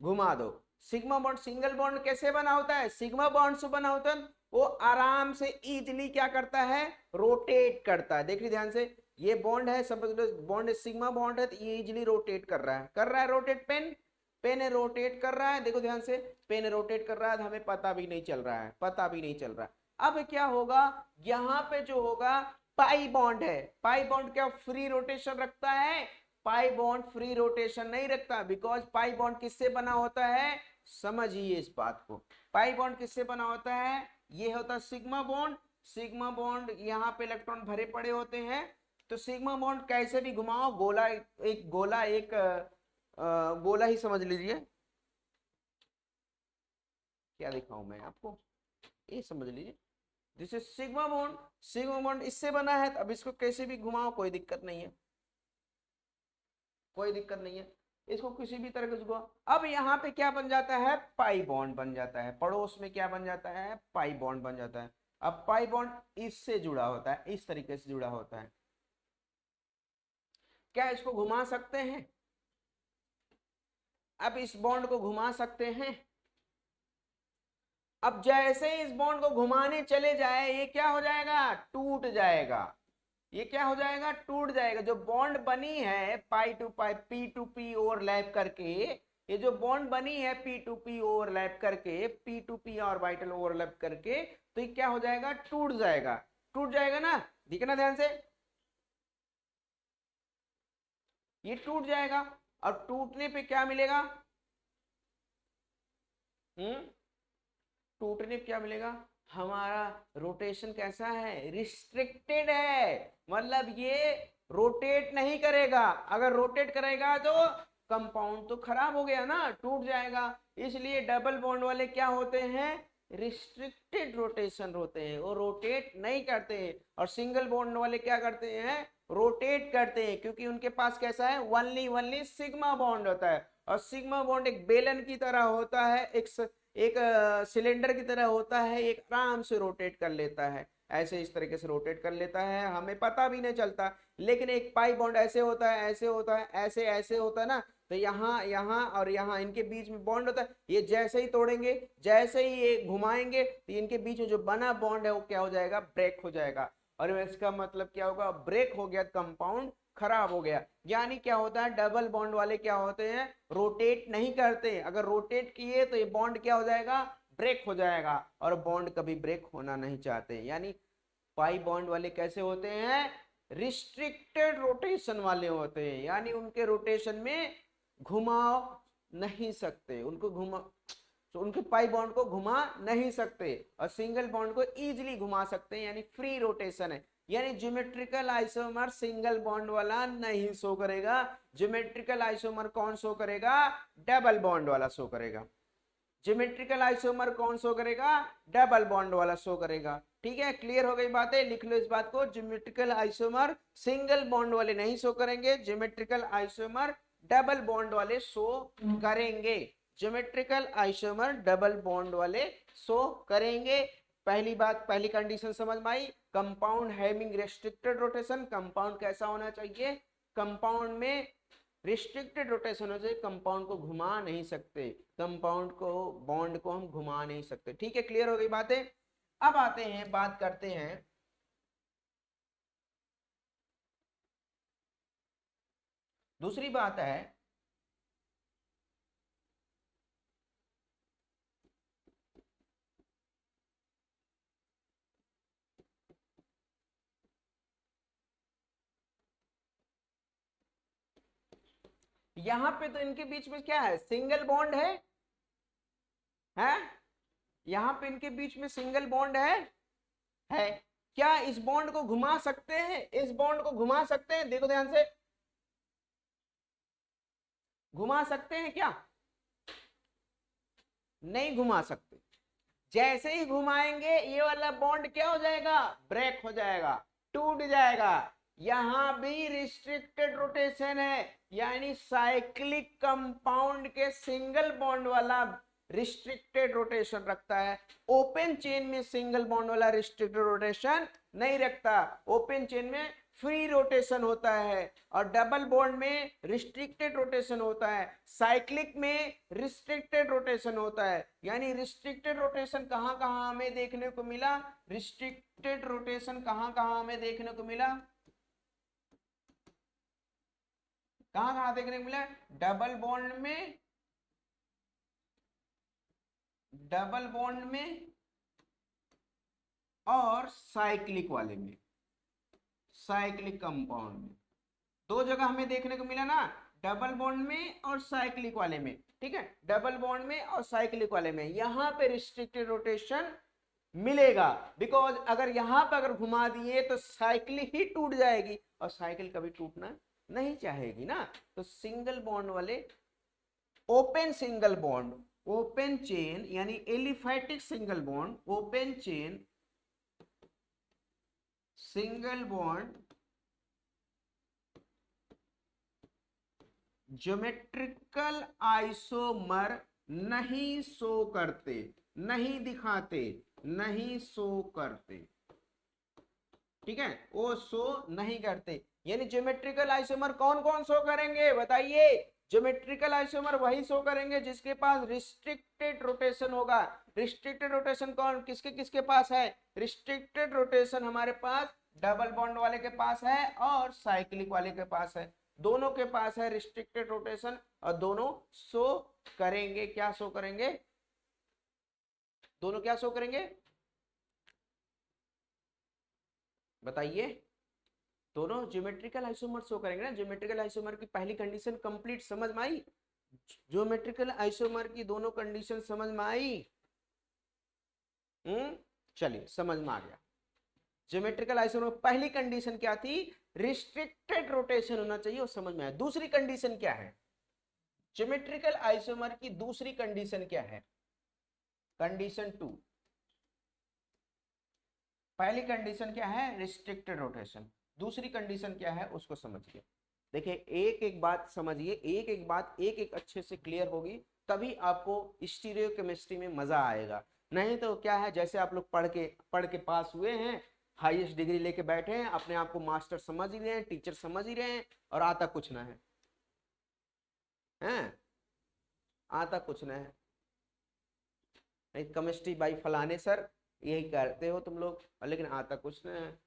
घुमा दो। सिग्मा बॉन्ड, सिंगल बॉन्ड कैसे बना होता है, सिग्मा बॉन्ड से बना होता है, वो आराम से इजीली क्या करता है, रोटेट करता है। देखिए ध्यान से, ये बॉन्ड है, समझ बॉन्ड सिग्मा बॉन्ड है, तो ये इजीली रोटेट कर रहा है रोटेट। पेन रोटेट कर रहा है, देखो ध्यान से, पेन रोटेट कर रहा है, हमें पता भी नहीं चल रहा है, पता भी नहीं चल रहा है। अब क्या होगा, यहाँ पे जो होगा पाई बॉन्ड है, पाई बॉन्ड क्या फ्री रोटेशन रखता है, पाई बॉन्ड फ्री रोटेशन नहीं रखता, बिकॉज पाई बॉन्ड किससे बना होता है, समझिए इस बात को। पाई बॉन्ड किससे बना होता है, ये होता है सिग्मा बॉन्ड। सिग्मा बॉन्ड यहाँ पे इलेक्ट्रॉन भरे पड़े होते हैं, तो सिग्मा बॉन्ड कैसे भी घुमाओ, गोला एक गोला एक गोला ही समझ लीजिए। क्या दिखाऊं मैं आपको, ये समझ लीजिए, this is sigma bond. Sigma bond इससे बना है, अब इसको कैसे भी घुमाओ कोई दिक्कत नहीं है, कोई दिक्कत नहीं है, इसको किसी भी तरह से घुमाओ। अब यहाँ पे क्या बन जाता है, पाई बॉन्ड बन जाता है, पड़ोस में क्या बन जाता है, पाई बॉन्ड बन जाता है। अब पाई बॉन्ड इससे जुड़ा होता है, इस तरीके से जुड़ा होता है। क्या इसको घुमा सकते हैं, अब इस बॉन्ड को घुमा सकते हैं। अब जैसे इस बॉन्ड को घुमाने चले जाए, ये क्या हो जाएगा, टूट जाएगा। ये क्या हो जाएगा, टूट जाएगा। जो बॉन्ड बनी है pi to pi, p to p overlap करके, ये जो बॉन्ड बनी है P2P ओवरलैप करके, P2P ऑर्बिटल ओवरलैप करके, तो ये क्या हो जाएगा, टूट जाएगा, टूट जाएगा ना, देखना ध्यान से, ये टूट जाएगा। और टूटने पे क्या मिलेगा, टूटने पे क्या मिलेगा, हमारा रोटेशन कैसा है, रिस्ट्रिक्टेड है, मतलब ये रोटेट नहीं करेगा, अगर रोटेट करेगा तो कंपाउंड तो खराब हो गया ना, टूट जाएगा। इसलिए डबल बॉन्ड वाले क्या होते हैं, रिस्ट्रिक्टेड रोटेशन होते हैं, वो रोटेट नहीं करते हैं। और सिंगल बॉन्ड वाले क्या करते हैं, रोटेट करते हैं, क्योंकि उनके पास कैसा है, वनली सिग्मा बॉन्ड होता है। और सिग्मा बॉन्ड एक बेलन की तरह होता है, एक सिलेंडर की तरह होता है, एक आराम से रोटेट कर लेता है, ऐसे इस तरीके से रोटेट कर लेता है, हमें पता भी नहीं चलता। लेकिन एक पाई बॉन्ड ऐसे होता है, ऐसे होता है, ऐसे ऐसे होता है ना, तो यहाँ यहाँ और यहाँ इनके बीच में बॉन्ड होता है, ये जैसे ही तोड़ेंगे, जैसे ही ये घुमाएंगे, तो इनके बीच में जो बना बॉन्ड है वो क्या हो जाएगा, ब्रेक हो जाएगा। और इसका मतलब क्या होगा, ब्रेक हो गया, कंपाउंड खराब हो गया। यानी क्या होता है, डबल बॉन्ड वाले क्या होते हैं, रोटेट नहीं करते, अगर रोटेट किए तो ये बॉन्ड क्या हो जाएगा, ब्रेक हो जाएगा, और बॉन्ड कभी ब्रेक होना नहीं चाहते। यानी पाई बॉन्ड वाले कैसे होते हैं, रिस्ट्रिक्टेड रोटेशन वाले होते हैं, यानी उनके रोटेशन में घुमाव नहीं सकते, उनको तो उनके पाई बॉन्ड को घुमा नहीं सकते, और सिंगल बॉन्ड को इजीली घुमा सकते हैं, यानी फ्री रोटेशन है। यानी ज्योमेट्रिकल आइसोमर सिंगल बॉन्ड वाला नहीं शो करेगा, ज्योमेट्रिकल आइसोमर कौन शो करेगा, डबल बॉन्ड वाला शो करेगा। ज्योमेट्रिकल आइसोमर कौन शो करेगा, डबल बॉन्ड वाला शो करेगा। ठीक है, क्लियर हो गई बातें, लिख लो इस बात को, ज्योमेट्रिकल आइसोमर सिंगल बॉन्ड वाले नहीं शो करेंगे, ज्योमेट्रिकल आइसोमर डबल बॉन्ड वाले शो करेंगे, ज्योमेट्रिकल आइसोमर डबल बॉन्ड वाले शो करेंगे। पहली बात, पहली कंडीशन समझ में आई, compound having restricted rotation, compound कैसा होना चाहिए, कंपाउंड में रिस्ट्रिक्टेड रोटेशन हो जाए, कंपाउंड को घुमा नहीं सकते, कंपाउंड को बॉन्ड को हम घुमा नहीं सकते। ठीक है, क्लियर हो गई बातें। अब आते हैं, बात करते हैं दूसरी बात है, यहां पे तो इनके बीच में क्या है, सिंगल बॉन्ड है, यहां पे इनके बीच में सिंगल बॉन्ड है। क्या इस बॉन्ड को घुमा सकते हैं, इस बॉन्ड को घुमा सकते हैं, देखो ध्यान से, घुमा सकते हैं क्या, नहीं घुमा सकते। जैसे ही घुमाएंगे ये वाला बॉन्ड क्या हो जाएगा, ब्रेक हो जाएगा, टूट जाएगा। यहां भी रिस्ट्रिक्टेड रोटेशन है, यानी साइक्लिक कंपाउंड के सिंगल बॉन्ड वाला रिस्ट्रिक्टेड रोटेशन रखता है, ओपन चेन में सिंगल बॉन्ड वाला रिस्ट्रिक्टेड रोटेशन नहीं रखता, ओपन चेन में फ्री रोटेशन होता है, और डबल बॉन्ड में रिस्ट्रिक्टेड रोटेशन होता है, साइक्लिक में रिस्ट्रिक्टेड रोटेशन होता है। यानी रिस्ट्रिक्टेड रोटेशन कहां कहां हमें देखने को मिला, रिस्ट्रिक्टेड रोटेशन कहां कहां हमें देखने को मिला, कहां कहां देखने को मिला, डबल बॉन्ड में, डबल बॉन्ड में और साइक्लिक वाले में, साइक्लिक कंपाउंड में, दो जगह हमें देखने को मिला ना, डबल बॉन्ड में और साइक्लिक वाले में। ठीक है, डबल बॉन्ड में और साइक्लिक वाले में यहां पे रिस्ट्रिक्टेड रोटेशन मिलेगा, बिकॉज अगर यहां पर अगर घुमा दिए तो साइकिल ही टूट जाएगी, और साइकिल कभी टूटना नहीं चाहेगी ना। तो सिंगल बॉन्ड वाले, open single bond, open chain यानी aliphatic single bond, open chain single bond geometrical isomer नहीं शो करते, नहीं दिखाते, नहीं शो करते। ठीक है, वो शो नहीं करते। यानी ज्योमेट्रिकल आइसोमर कौन कौन शो करेंगे बताइए, ज्योमेट्रिकल आइसोमर वही शो करेंगे जिसके पास रिस्ट्रिक्टेड रोटेशन होगा। रिस्ट्रिक्टेड रोटेशन कौन किसके किसके पास है, रिस्ट्रिक्टेड रोटेशन हमारे पास डबल बॉन्ड वाले के पास है और साइक्लिक वाले के पास है। दोनों के पास है रिस्ट्रिक्टेड रोटेशन और दोनों शो करेंगे, क्या शो करेंगे, दोनों क्या शो करेंगे बताइए, दोनों ज्योमेट्रिकल आइसोमर शो करेंगे ना। ज्योमेट्रिकल आइसोमर की पहली कंडीशन कंप्लीट समझ में आई, ज्योमेट्रिकल आइसोमर की दोनों कंडीशन समझ में आई। चलिए समझ में आ गया। ज्योमेट्रिकल आइसोमर पहली कंडीशन क्या थी, रिस्ट्रिक्टेड रोटेशन होना चाहिए, वो समझ में आया। दूसरी कंडीशन क्या है, ज्योमेट्रिकल आइसोमर की दूसरी कंडीशन क्या है, कंडीशन 2। पहली कंडीशन क्या है, रिस्ट्रिक्टेड रोटेशन, दूसरी कंडीशन क्या है उसको समझिए। देखिए एक एक बात समझिए, एक एक बात एक एक अच्छे से क्लियर होगी, तभी आपको स्टीरियोकेमिस्ट्री में मजा आएगा। नहीं तो क्या है, जैसे आप लोग पढ़ के पास हुए हैं, हाईएस्ट डिग्री लेके बैठे हैं, अपने आप को मास्टर समझ ही रहे हैं, टीचर समझ ही रहे हैं, और आता कुछ ना है, हैं आता कुछ ना है। नहीं केमिस्ट्री बाई फलाने सर, यही करते हो तुम लोग, लेकिन आता कुछ ना है।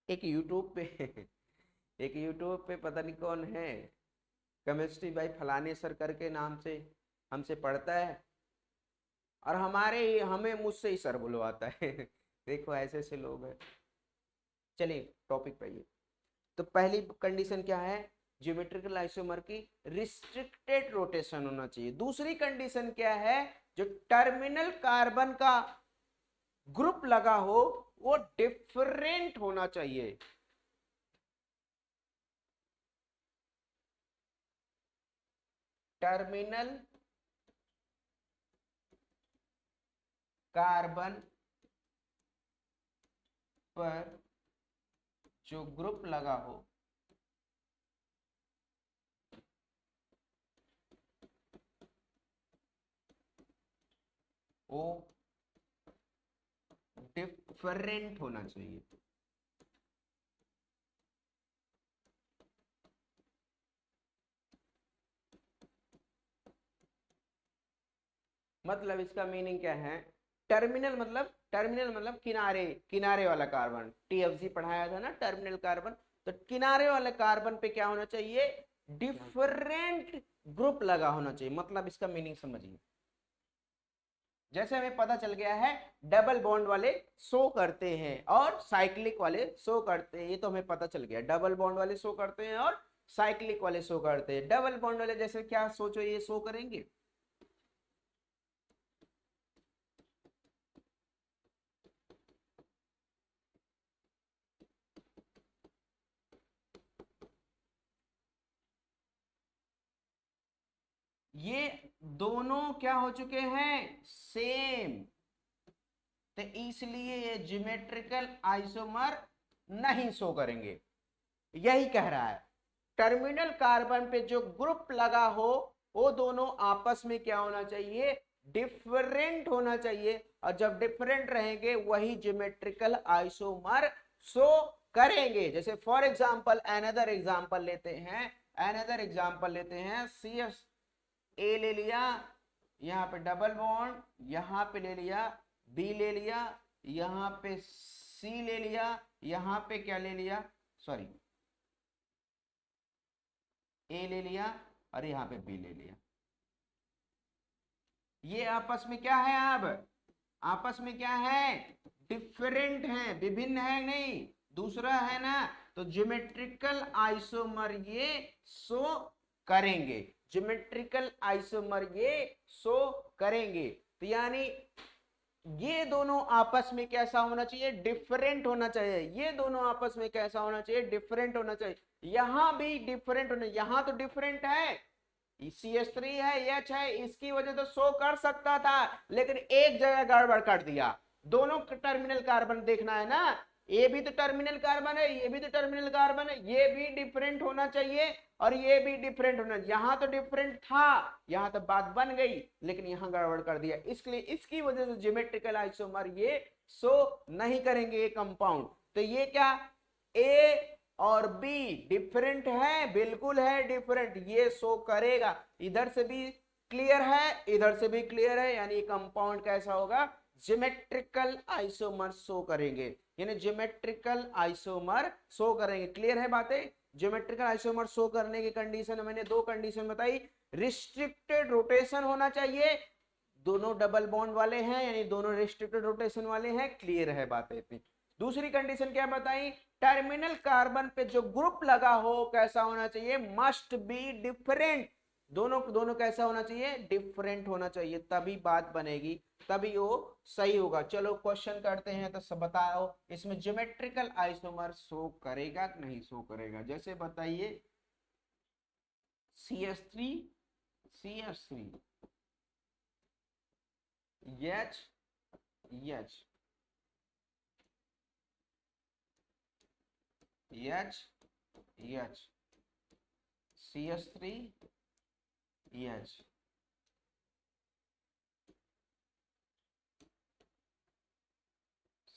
एक यूट्यूब पे एक यूट्यूब पे पता नहीं कौन है, केमिस्ट्री बाई फलाने सर करके नाम से हमसे पढ़ता है, और हमें मुझसे ही सर बुलवाता है देखो ऐसे ऐसे लोग हैं। चलिए टॉपिक पे आइए। तो पहली कंडीशन क्या है, ज्योमेट्रिकल आइसोमर की रिस्ट्रिक्टेड रोटेशन होना चाहिए। दूसरी कंडीशन क्या है, जो टर्मिनल कार्बन का ग्रुप लगा हो वो डिफरेंट होना चाहिए। टर्मिनल कार्बन पर जो ग्रुप लगा हो वो डिफरेंट होना चाहिए। मतलब इसका मीनिंग क्या है, टर्मिनल मतलब किनारे, किनारे वाला कार्बन, टीएफजी पढ़ाया था ना टर्मिनल कार्बन, तो किनारे वाले कार्बन पे क्या होना चाहिए, डिफरेंट ग्रुप लगा होना चाहिए। मतलब इसका मीनिंग समझिए, जैसे हमें पता चल गया है डबल बॉन्ड वाले शो करते हैं और साइक्लिक वाले शो करते हैं, ये तो हमें पता चल गया, डबल बॉन्ड वाले शो करते हैं और साइक्लिक वाले शो करते हैं। डबल बॉन्ड वाले जैसे क्या सोचो, ये शो करेंगे, ये दोनों क्या हो चुके हैं, सेम, तो इसलिए ये ज्योमेट्रिकल आइसोमर नहीं शो करेंगे। यही कह रहा है, टर्मिनल कार्बन पे जो ग्रुप लगा हो वो दोनों आपस में क्या होना चाहिए, डिफरेंट होना चाहिए, और जब डिफरेंट रहेंगे वही ज्योमेट्रिकल आइसोमर शो करेंगे। जैसे फॉर एग्जांपल अनदर एग्जांपल लेते हैं सी एस ए ले लिया, यहाँ पे डबल बॉन्ड, यहाँ पे ले लिया बी ले लिया, यहाँ पे सी ले लिया, यहाँ पे क्या ले लिया, सॉरी ए ले लिया, और यहाँ पे बी ले लिया। ये आपस में क्या है, अब आपस में क्या है, डिफरेंट है, विभिन्न है नहीं, दूसरा है ना, तो ज्योमेट्रिकल आइसोमर ये शो करेंगे, ज्योमेट्रिकल आइसोमर ये शो करेंगे। तो यानी ये दोनों आपस में कैसा होना चाहिए, डिफरेंट होना चाहिए। ये दोनों आपस में कैसा होना चाहिए, डिफरेंट होना चाहिए। यहां भी डिफरेंट होना, यहां तो डिफरेंट है, CH3 है, H है, इसकी वजह तो शो कर सकता था, लेकिन एक जगह गड़बड़ कर दिया। दोनों टर्मिनल कार्बन देखना है ना, ये भी तो टर्मिनल कार्बन है, ये भी तो टर्मिनल कार्बन है, ये भी डिफरेंट होना चाहिए और ये भी डिफरेंट होना। यहाँ तो डिफरेंट था, यहाँ तो बात बन गई, लेकिन यहाँ गड़बड़ कर दिया, इसलिए इसकी वजह से ज्योमेट्रिकल आइसोमर ये शो नहीं करेंगे ये कंपाउंड। तो ये क्या, ए और बी डिफरेंट है, बिल्कुल है डिफरेंट, ये शो करेगा। इधर से भी क्लियर है, इधर से भी क्लियर है, यानी कंपाउंड कैसा होगा, ज्योमेट्रिकल आइसोमर शो करेंगे, यानी ज्योमेट्रिकल आइसोमर शो करेंगे। क्लियर है बातें? ज्योमेट्रिकल आइसोमर शो करने की कंडीशन मैंने दो कंडीशन बताई, रिस्ट्रिक्टेड रोटेशन होना चाहिए, दोनों डबल बॉन्ड वाले हैं यानी दोनों रिस्ट्रिक्टेड रोटेशन वाले हैं। क्लियर है बातें इतनी। दूसरी कंडीशन क्या बताई, टर्मिनल कार्बन पे जो ग्रुप लगा हो कैसा होना चाहिए, मस्ट बी डिफरेंट, दोनों दोनों कैसा होना चाहिए, डिफरेंट होना चाहिए, तभी बात बनेगी, तभी वो सही होगा। चलो क्वेश्चन करते हैं, तो सब बताओ इसमें ज्योमेट्रिकल आइसोमर शो करेगा कि नहीं शो करेगा। जैसे बताइए CH3 CH3 H H H H CH3 H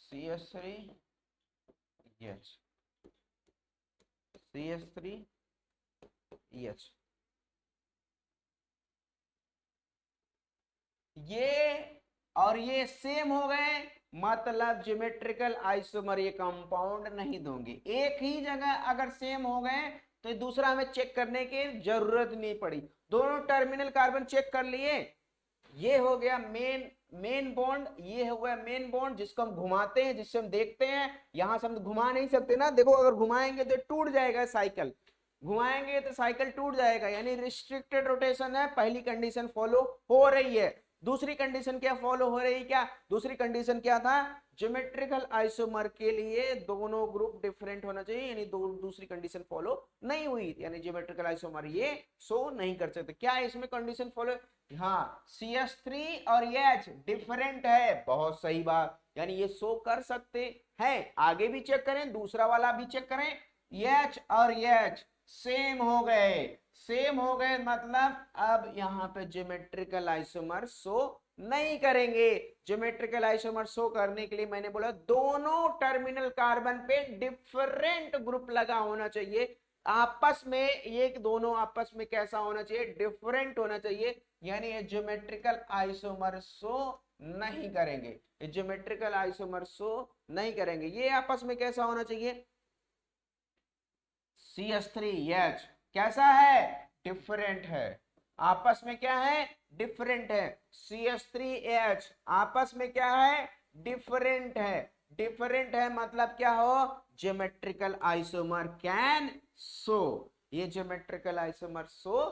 CH3 H CH3 H, ये और ये सेम हो गए, मतलब ज्योमेट्रिकल आइसोमर ये कंपाउंड नहीं दोगे। एक ही जगह अगर सेम हो गए तो दूसरा हमें चेक करने की जरूरत नहीं पड़ी, दोनों टर्मिनल कार्बन चेक कर लिए। ये हो गया मेन बॉन्ड, ये हो गया मेन बॉन्ड जिसको हम घुमाते हैं, जिससे हम देखते हैं। यहां से हम घुमा नहीं सकते ना, देखो अगर घुमाएंगे तो टूट जाएगा साइकिल, घुमाएंगे तो साइकिल टूट जाएगा, यानी रिस्ट्रिक्टेड रोटेशन है। पहली कंडीशन फॉलो हो रही है। दूसरी कंडीशन क्या फॉलो हो रही, क्या दूसरी कंडीशन क्या था, ज्योमेट्रिकल आइसोमर के लिए दोनों ग्रुप डिफरेंट होना चाहिए, यानी दूसरी कंडीशन फॉलो नहीं हुई, यानी ज्योमेट्रिकल आइसोमर ये शो नहीं कर सकते। क्या इसमें कंडीशन फॉलो, हाँ CH3 और H डिफरेंट है, बहुत सही बात, यानी ये शो कर सकते हैं। आगे भी चेक करें, दूसरा वाला भी चेक करें, H और H सेम हो गए, सेम हो गए, मतलब अब यहां पे ज्योमेट्रिकल आइसोमर शो नहीं करेंगे। ज्योमेट्रिकल आइसोमर शो करने के लिए मैंने बोला दोनों टर्मिनल कार्बन पे डिफरेंट ग्रुप लगा होना चाहिए, आपस में ये दोनों आपस में कैसा होना चाहिए, डिफरेंट होना चाहिए, यानी ये ज्योमेट्रिकल आइसोमर शो नहीं करेंगे, ये ज्योमेट्रिकल आइसोमर शो नहीं करेंगे। ये आपस में कैसा होना चाहिए, CH3H कैसा है, डिफरेंट है, आपस में क्या है, डिफरेंट है। CH3H आपस में क्या है, डिफरेंट है, डिफरेंट है मतलब क्या हो, ज्योमेट्रिकल आइसोमर कैन शो, ये ज्योमेट्रिकल आइसोमर शो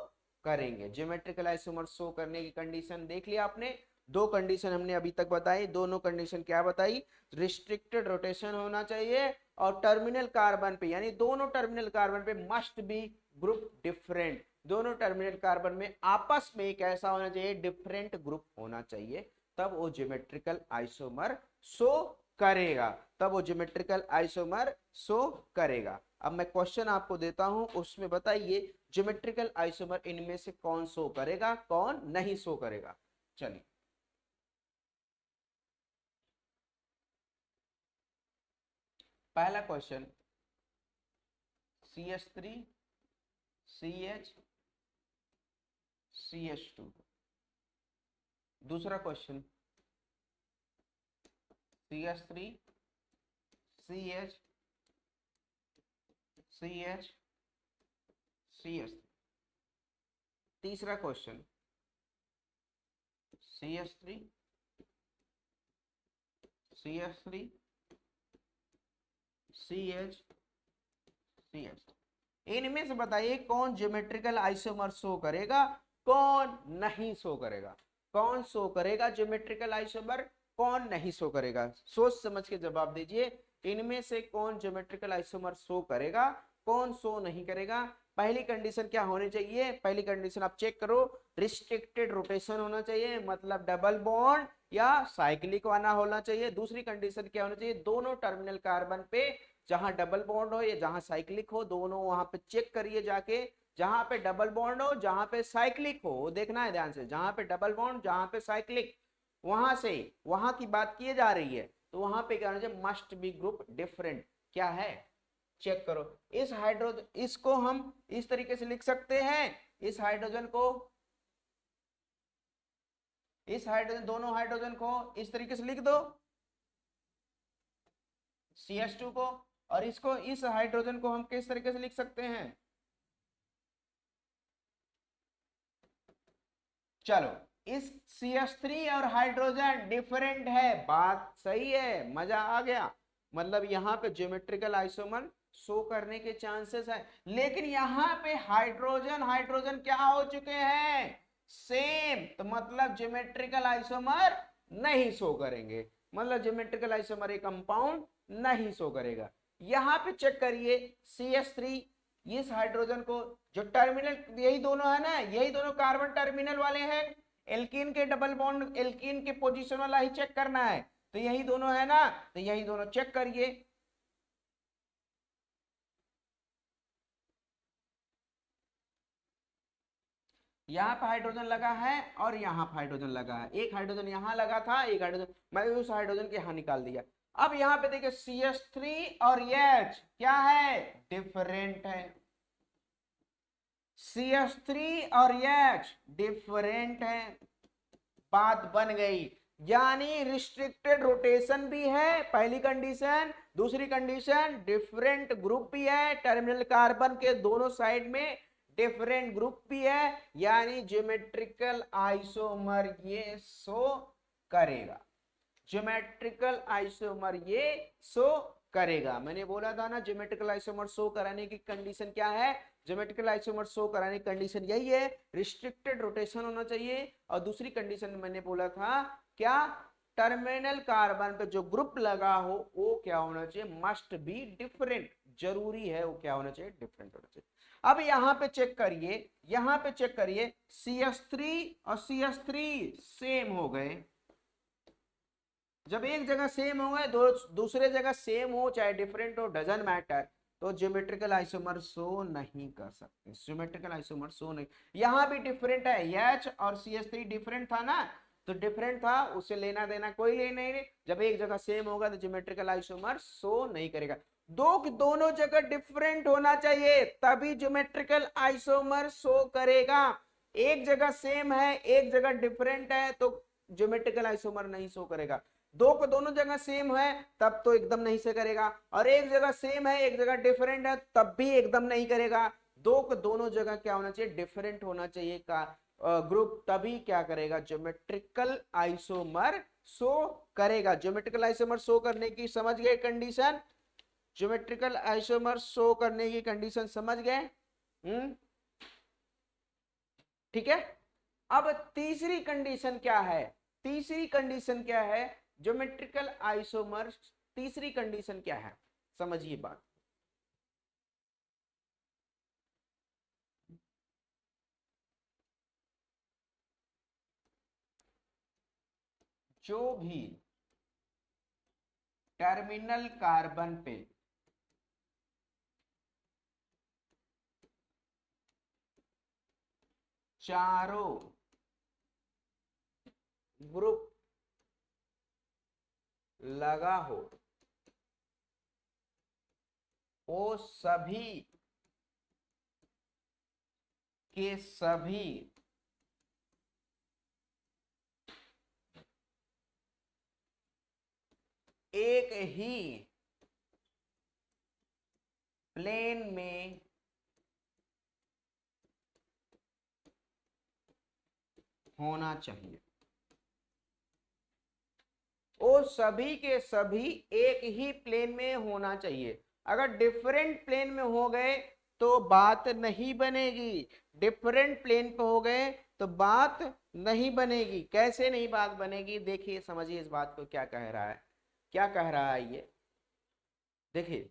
करेंगे। ज्योमेट्रिकल आइसोमर शो करने की कंडीशन देख लिया आपने, दो कंडीशन हमने अभी तक बताई, दोनों कंडीशन क्या बताई, रिस्ट्रिक्टेड रोटेशन होना चाहिए और टर्मिनल कार्बन पे, यानी दोनों टर्मिनल कार्बन पे मस्ट बी ग्रुप डिफरेंट, दोनों टर्मिनल कार्बन में आपस में कैसा होना चाहिए, डिफरेंट ग्रुप होना चाहिए, तब वो ज्योमेट्रिकल आइसोमर शो करेगा, तब वो ज्योमेट्रिकल आइसोमर शो करेगा। अब मैं क्वेश्चन आपको देता हूं, उसमें बताइए ज्योमेट्रिकल आइसोमर इनमें से कौन शो करेगा, कौन नहीं शो करेगा। चलिए पहला क्वेश्चन CH3 CH CH2, दूसरा question CH3 CH CH CH3, तीसरा question CH3 CH3 CH CH, इनमें से बताइए कौन ज्योमेट्रिकल आइसोमर शो करेगा, कौन नहीं शो करेगा, कौन शो करेगा ज्योमेट्रिकल आइसोमर, कौन नहीं शो करेगा, सोच समझ के जवाब दीजिए। इनमें से कौन ज्योमेट्रिकल आइसोमर शो करेगा, कौन शो नहीं करेगा। पहली कंडीशन क्या होनी चाहिए, पहली कंडीशन आप चेक करो, रिस्ट्रिक्टेड रोटेशन होना चाहिए, मतलब डबल बॉन्ड या साइक्लिक वाला होना चाहिए। दूसरी कंडीशन क्या होना चाहिए, दोनों टर्मिनल कार्बन पे जहां डबल बॉन्ड हो या जहां साइक्लिक हो, दोनों वहां पे चेक करिए जाके, जहां पे डबल बॉन्ड हो जहां पे साइक्लिक हो, वो देखना है ध्यान से, जहां पे डबल बॉन्ड जहां पे साइक्लिक, वहां से वहां की बात की जा रही है, तो वहां पे क्या होना चाहिए, मस्ट बी ग्रुप डिफरेंट, क्या है चेक करो। इस हाइड्रोजन, इसको हम इस तरीके से लिख सकते हैं, इस हाइड्रोजन को इस हाइड्रोजन, दोनों हाइड्रोजन को इस तरीके से लिख दो CH2 को, और इसको, इस हाइड्रोजन को हम किस तरीके से लिख सकते हैं, चलो इस CH3 और हाइड्रोजन डिफरेंट है, बात सही है, मजा आ गया। मतलब यहाँ पे ज्योमेट्रिकल आइसोमर शो करने के चांसेस है, लेकिन यहाँ पे हाइड्रोजन हाइड्रोजन क्या हो चुके हैं, सेम, तो मतलब ज्योमेट्रिकल आइसोमर नहीं शो करेंगे, मतलब ज्योमेट्रिकल आइसोमर एक कंपाउंड नहीं शो करेगा। यहाँ पे चेक करिए CH3, इस हाइड्रोजन को, जो टर्मिनल, यही दोनों है ना, यही दोनों कार्बन टर्मिनल वाले हैं, एल्कीन के डबल बॉन्ड, एल्कीन के पोजीशन वाला ही चेक करना है, तो यही दोनों है ना, तो यही दोनों चेक करिए। यहाँ पे हाइड्रोजन लगा है और यहाँ पे हाइड्रोजन लगा है, एक हाइड्रोजन यहाँ लगा था, एक हाइड्रोजन, मैं उस हाइड्रोजन के यहाँ निकाल दिया। अब यहाँ पे देखिए CH3 और H क्या है, डिफरेंट है, CH3 और H डिफरेंट है, बात बन गई। यानी रिस्ट्रिक्टेड रोटेशन भी है पहली कंडीशन, दूसरी कंडीशन डिफरेंट ग्रुप भी है, टर्मिनल कार्बन के दोनों साइड में डिफरेंट ग्रुप भी है, यानी ज्योमेट्रिकल आइसोमर ये शो करेगा, ज्योमेट्रिकल आइसोमर ये शो करेगा। मैंने बोला था ना ज्योमेट्रिकल आइसोमर शो कराने की कंडीशन क्या है, ज्योमेट्रिकल आइसोमर शो कराने की कंडीशन यही है, रिस्ट्रिक्टेड रोटेशन होना चाहिए, और दूसरी कंडीशन मैंने बोला था क्या, टर्मिनल कार्बन पे जो ग्रुप लगा हो वो क्या होना चाहिए, मस्ट बी डिफरेंट, जरूरी है वो क्या होना चाहिए, डिफरेंट होना चाहिए। अब यहाँ पे चेक करिए, यहाँ पे चेक करिए CH3 और CH3 सेम हो गए, जब एक जगह सेम हो गए, दूसरे जगह सेम हो चाहे डिफरेंट हो, डजंट मैटर, तो ज्योमेट्रिकल आइसोमर शो नहीं कर सकते, ज्योमेट्रिकल आइसोमर शो नहीं। यहाँ भी डिफरेंट है, H और CH3 डिफरेंट था ना, तो डिफरेंट था, उसे लेना देना कोई लेना नहीं, जब एक जगह सेम होगा तो ज्योमेट्रिकल आइसोमर शो नहीं करेगा। दोनों जगह डिफरेंट होना चाहिए तभी ज्योमेट्रिकल आइसोमर शो करेगा, एक जगह सेम है एक जगह डिफरेंट है तो ज्योमेट्रिकल आइसोमर नहीं शो करेगा, दोनों जगह सेम है तब तो एकदम नहीं से करेगा, और एक जगह सेम है एक जगह डिफरेंट है तब भी एकदम नहीं करेगा, दोनों जगह क्या होना चाहिए, डिफरेंट होना चाहिए का ग्रुप, तभी क्या करेगा, ज्योमेट्रिकल आइसोमर शो करेगा। ज्योमेट्रिकल आइसोमर शो करने की समझ गए कंडीशन, ज्योमेट्रिकल आइसोमर शो करने की कंडीशन समझ गए, ठीक है। अब तीसरी कंडीशन क्या है, तीसरी कंडीशन क्या है, ज्योमेट्रिकल आइसोमर, तीसरी कंडीशन क्या है, समझिए बात। जो भी टर्मिनल कार्बन पे चारों ग्रुप लगा हो वो सभी के सभी एक ही प्लेन में होना चाहिए, वो सभी के सभी एक ही प्लेन में होना चाहिए, अगर डिफरेंट प्लेन में हो गए तो बात नहीं बनेगी, डिफरेंट प्लेन पे हो गए तो बात नहीं बनेगी। कैसे नहीं बात बनेगी, देखिए समझिए इस बात को क्या कह रहा है, क्या कह रहा है ये देखिए।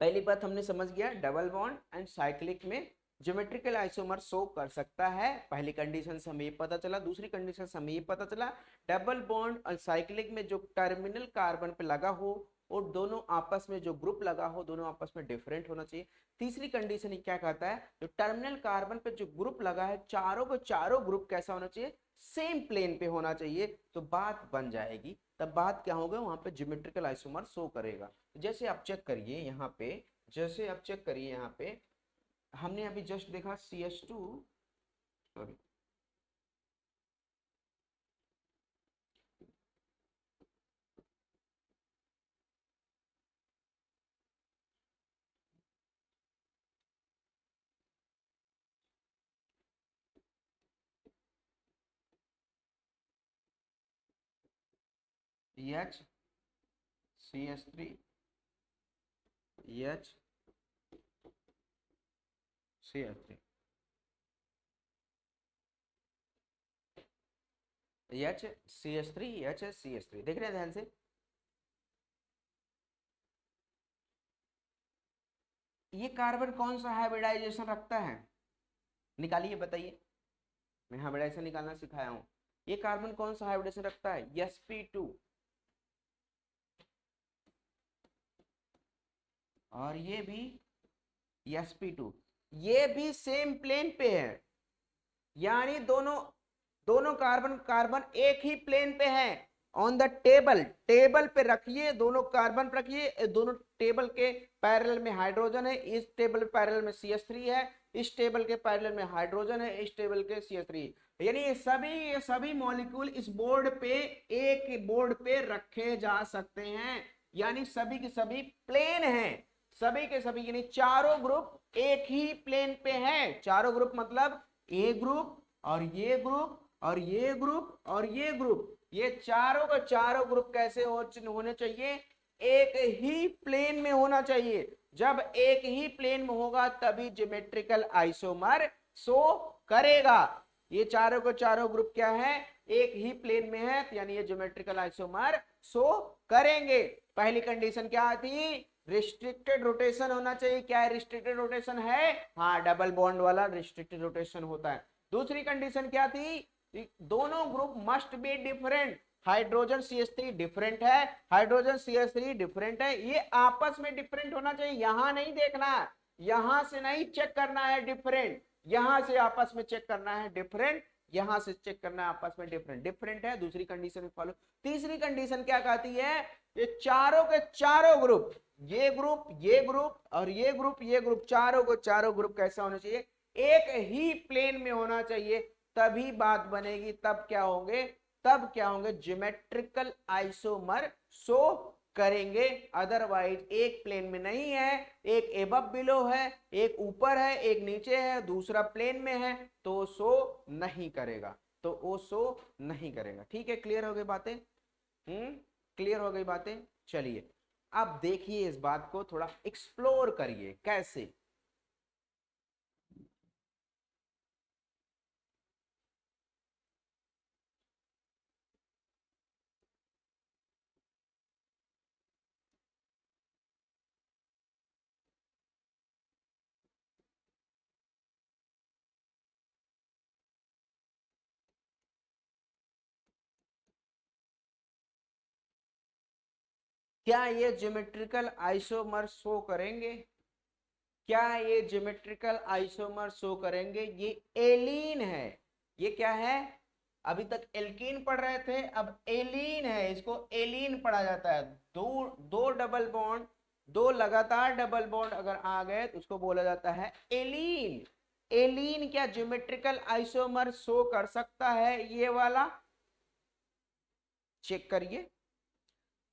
पहली बात हमने समझ गया, डबल बॉन्ड एंड साइक्लिक में ज्योमेट्रिकल आइसोमर शो कर सकता है, पहली कंडीशन से हमें ये पता चला। दूसरी कंडीशन से हमें ये पता चला डबल बॉन्ड और साइक्लिक में जो टर्मिनल कार्बन पे लगा हो और दोनों आपस में जो ग्रुप लगा हो दोनों आपस में डिफरेंट होना चाहिए। तीसरी कंडीशन ये क्या कहता है, जो टर्मिनल कार्बन पे जो ग्रुप लगा है चारों को चारों ग्रुप कैसा होना चाहिए, सेम प्लेन पे होना चाहिए, तो बात बन जाएगी। तब बात क्या होगा, वहां पे ज्योमेट्रिकल आइसोमर शो करेगा। जैसे आप चेक करिए यहाँ पे, जैसे आप चेक करिए यहाँ पे, हमने अभी जस्ट देखा CH2, sorry H C S three H C S three H C S three H C S three देख रहे हैं ध्यान से। ये कार्बन कौन सा हाइब्रिडाइजेशन रखता है, निकालिए बताइए। मैं हाइब्रिडाइजेशन निकालना सिखाया हूं। ये कार्बन कौन सा हाइब्रिडेशन रखता है, sp2, और ये भी sp2, ये भी सेम प्लेन पे है, यानी दोनों दोनों कार्बन कार्बन एक ही प्लेन पे है। ऑन द टेबल, टेबल पे रखिए, दोनों कार्बन रखिए, दोनों टेबल के पैरेलल में हाइड्रोजन है, इस टेबल पे पैरेलल में CH3 है, इस टेबल के पैरेलल में हाइड्रोजन है, इस टेबल के CH3, यानी ये सभी मॉलिक्यूल इस बोर्ड पे, एक बोर्ड पे रखे जा सकते हैं, यानी सभी के सभी प्लेन हैं, सभी के सभी, यानी चारों ग्रुप एक ही प्लेन पे है। चारों ग्रुप मतलब ए ग्रुप और ये ग्रुप और ये ग्रुप और ये ग्रुप, ये चारों का चारों ग्रुप कैसे होने चाहिए, एक ही प्लेन में होना चाहिए। जब एक ही प्लेन में होगा तभी ज्योमेट्रिकल आइसोमर शो करेगा। ये चारों के चारों ग्रुप क्या है, एक ही प्लेन में है, तो यानी ये ज्योमेट्रिकल आइसोमर शो करेंगे। पहली कंडीशन क्या थी, रिस्ट्रिक्टेड रोटेशन होना चाहिए। क्या है, रिस्ट्रिक्टेड रोटेशन है, हाँ, डबल बॉन्ड वाला रिस्ट्रिक्टेड रोटेशन होता है। दूसरी कंडीशन क्या थी, दोनों group must be different. Hydrogen CH3 different है, हाइड्रोजन CH3 डिफरेंट है, ये आपस में डिफरेंट होना चाहिए। यहां नहीं देखना, यहां से नहीं चेक करना है डिफरेंट, यहां से आपस में चेक करना है डिफरेंट, यहां से चेक करना है आपस में डिफरेंट, डिफरेंट है, दूसरी कंडीशन फॉलो। तीसरी कंडीशन क्या कहती है, ये चारों के चारों ग्रुप, ये ग्रुप, ये ग्रुप और ये ग्रुप, ये ग्रुप, चारों को चारों ग्रुप कैसा होना चाहिए, एक ही प्लेन में होना चाहिए, तभी बात बनेगी। तब क्या होंगे, तब क्या होंगे, ज्योमेट्रिकल आइसोमर शो करेंगे। अदरवाइज एक प्लेन में नहीं है, एक एबव बिलो है, एक ऊपर है, एक नीचे है, दूसरा प्लेन में है, तो शो नहीं करेगा, तो वो शो नहीं करेगा। ठीक है, क्लियर हो गई बातें, क्लियर हो गई बातें। चलिए अब देखिए, इस बात को थोड़ा एक्सप्लोर करिए, कैसे। क्या ये ज्योमेट्रिकल आइसोमर शो करेंगे, क्या ये ज्योमेट्रिकल आइसोमर शो करेंगे। ये एलीन है, ये क्या है, अभी तक एल्कीन पढ़ रहे थे, अब एलीन है, इसको एलीन पढ़ा जाता है। दो दो डबल बॉन्ड, दो लगातार डबल बॉन्ड अगर आ गए तो उसको बोला जाता है एलीन। एलीन क्या ज्योमेट्रिकल आइसोमर शो कर सकता है, ये वाला चेक करिए।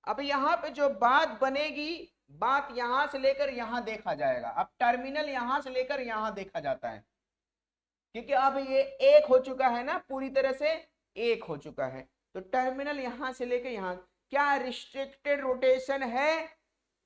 अब यहां पे जो बात बनेगी, बात यहां से लेकर यहां देखा जाएगा। अब टर्मिनल यहां से लेकर यहां देखा जाता है, क्योंकि अब ये एक हो चुका है ना, पूरी तरह से एक हो चुका है, तो टर्मिनल यहां से लेकर यहां। क्या रिस्ट्रिक्टेड रोटेशन है,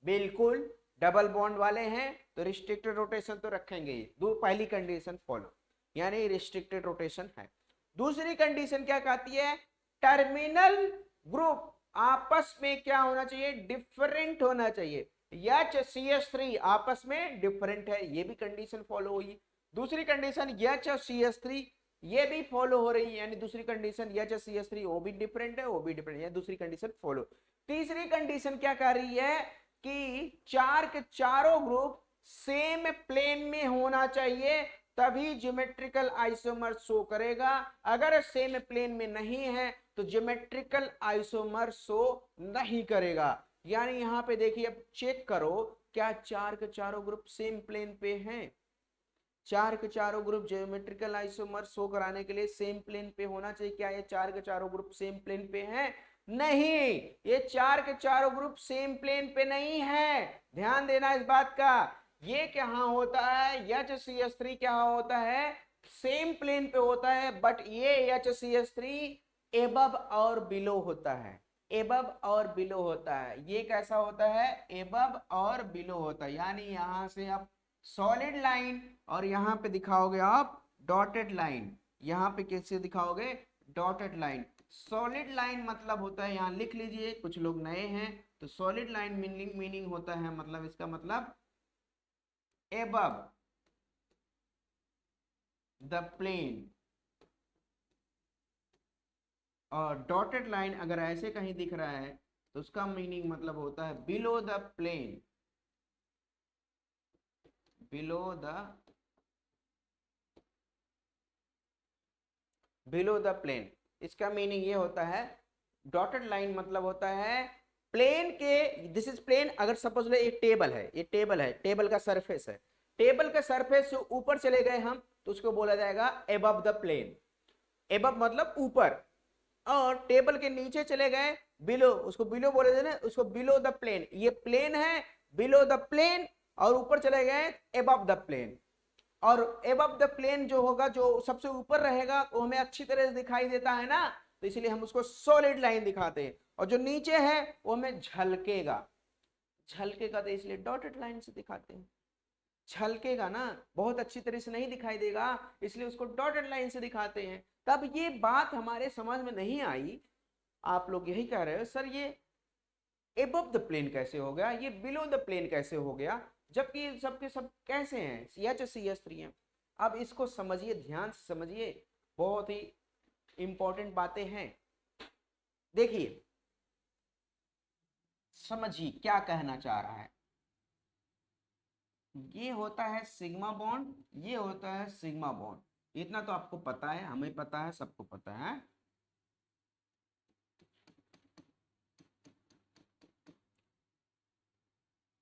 बिल्कुल, डबल बॉन्ड वाले हैं तो रिस्ट्रिक्टेड रोटेशन तो रखेंगे ही। दो पहली कंडीशन फॉलो, यानी रिस्ट्रिक्टेड रोटेशन है। दूसरी कंडीशन क्या कहती है, टर्मिनल ग्रुप आपस में क्या होना चाहिए, डिफरेंट होना चाहिए। CH3 आपस में डिफरेंट है, ये भी कंडीशन फॉलो हुई। दूसरी कंडीशन CH3 ये भी फॉलो हो रही है, यानी दूसरी कंडीशन CH3 वो भी डिफरेंट है, वो भी डिफरेंट है, दूसरी कंडीशन फॉलो। तीसरी कंडीशन क्या कर रही है कि चार के चारों ग्रुप सेम प्लेन में होना चाहिए, तभी ज्योमेट्रिकल आइसोमर शो करेगा। अगर सेम प्लेन में नहीं है तो ज्योमेट्रिकल आइसोमर शो नहीं करेगा। यानी यहां पे देखिए, अब चेक करो, क्या चार के चारों ग्रुप सेम प्लेन पे हैं, चार के चारों ग्रुप ज्योमेट्रिकल आइसोमर शो कराने के लिए सेम प्लेन पे होना चाहिए। क्या ये चार के चारों ग्रुप सेम प्लेन पे हैं, नहीं, ये चार के चारों ग्रुप सेम प्लेन पे नहीं है, ध्यान देना इस बात का। ये क्या होता है, HCH3 क्या होता है, सेम प्लेन पे होता है, बट ये HCH3 एबव और बिलो होता है। एबव और बिलो होता है। ये कैसा होता है? एबव और बिलो होता है। यानी यहां से आप सॉलिड लाइन और यहाँ पे दिखाओगे आप डॉटेड लाइन। यहाँ पे कैसे दिखाओगे? Dotted line. सॉलिड लाइन मतलब होता है, यहाँ लिख लीजिए, कुछ लोग नए हैं तो सॉलिड लाइन मीनिंग होता है, मतलब इसका मतलब एबव द प्लेन। और डॉटेड लाइन अगर ऐसे कहीं दिख रहा है तो उसका मीनिंग मतलब होता है below the plane. Below the plane, इसका मीनिंग ये होता है। डॉटेड लाइन मतलब होता है प्लेन के, दिस इज प्लेन। अगर सपोज ले एक टेबल है, ये टेबल है, टेबल का सरफेस है, टेबल के सरफेस से ऊपर चले गए हम तो उसको बोला जाएगा एबव द प्लेन। एबव मतलब ऊपर, और टेबल के नीचे चले गए बिलो, उसको बिलो बोले थे ना, उसको बिलो द प्लेन। ये प्लेन है, बिलो द प्लेन, और ऊपर चले गए एबव द प्लेन। और एबव द प्लेन जो होगा, जो सबसे ऊपर रहेगा, वो हमें अच्छी तरह से दिखाई देता है ना, तो इसलिए हम उसको सॉलिड लाइन दिखाते हैं। और जो नीचे है वो हमें झलकेगा, झलकेगा तो इसलिए डॉटेड लाइन से दिखाते हैं। झलकेगा ना, बहुत अच्छी तरह से नहीं दिखाई देगा, इसलिए उसको डॉटेड लाइन से दिखाते हैं। तब ये बात हमारे समझ में नहीं आई। आप लोग यही कह रहे हो सर ये एबव द प्लेन कैसे हो गया, ये बिलो द प्लेन कैसे हो गया, जबकि ये सब के सब कैसे हैं, CH3 हैं। अब इसको समझिए, ध्यान से समझिए, बहुत ही इंपॉर्टेंट बातें हैं। देखिए, समझिए क्या कहना चाह रहा है। ये होता है सिग्मा बॉन्ड, ये होता है सिग्मा बॉन्ड। इतना तो आपको पता है, हमें पता है, सबको पता है।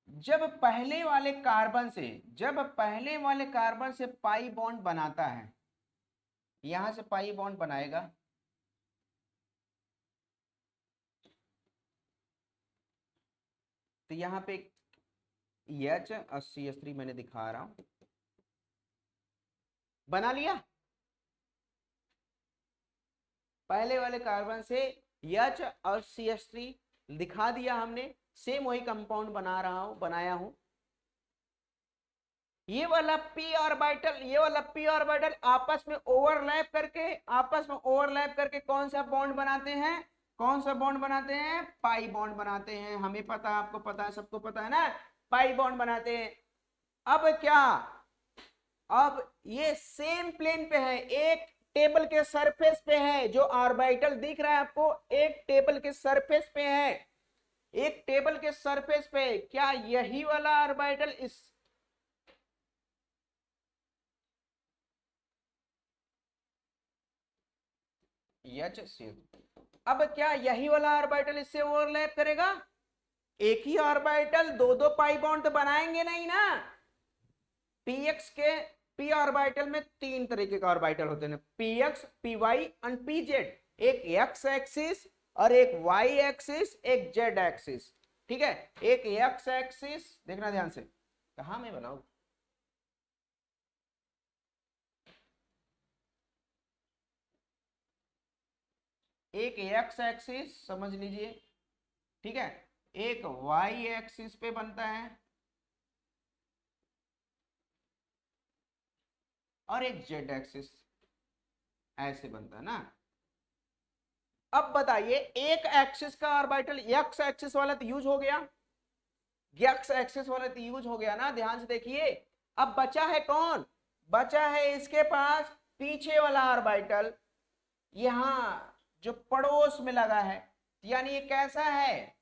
जब पहले वाले कार्बन से पाई बॉन्ड बनाता है, यहां से पाई बॉन्ड बनाएगा, तो यहां पे H और CH3 मैंने दिखा रहा हूं, बना लिया। पहले वाले कार्बन से H और CH3 दिखा दिया हमने, सेम वही कंपाउंड बनाया हूं। ये वाला p ऑर्बिटल, ये वाला p ऑर्बिटल आपस में ओवरलैप करके कौन सा बॉन्ड बनाते हैं? कौन सा बॉन्ड बनाते हैं? पाई बॉन्ड बनाते हैं। हमें पता है, आपको पता है, सबको पता है ना, पाई बॉन्ड बनाते हैं। अब क्या, अब ये सेम प्लेन पे है, एक टेबल के सरफेस पे है, जो ऑर्बिटल दिख रहा है आपको, एक टेबल के सरफेस पे है, एक टेबल के सरफेस पे। क्या यही वाला ऑर्बिटल इस अब क्या यही वाला ऑर्बिटल इससे ओवरलैप करेगा? एक ही ऑर्बिटल दो दो पाई बॉन्ड तो बनाएंगे नहीं ना। px के p ऑर्बिटल में तीन तरीके का ऑर्बिटल होते हैं, px, py और pz। एक x एक्सिस और एक y एक्सिस, एक z एक्सिस। ठीक है, एक x एक्सिस, देखना ध्यान से, कहां मैं बनाऊं, एक x एक्सिस समझ लीजिए, ठीक है, एक y एक्सिस पे बनता है, और एक z एक्सिस ऐसे बनता है ना। अब बताइए, एक एक्सिस का ऑर्बिटल x एक्सिस वाला तो यूज हो गया, x एक्सिस वाला तो यूज हो गया ना, ध्यान से देखिए। अब बचा है कौन? बचा है इसके पास पीछे वाला ऑर्बिटल, यहां जो पड़ोस में लगा है। यानी ये कैसा है,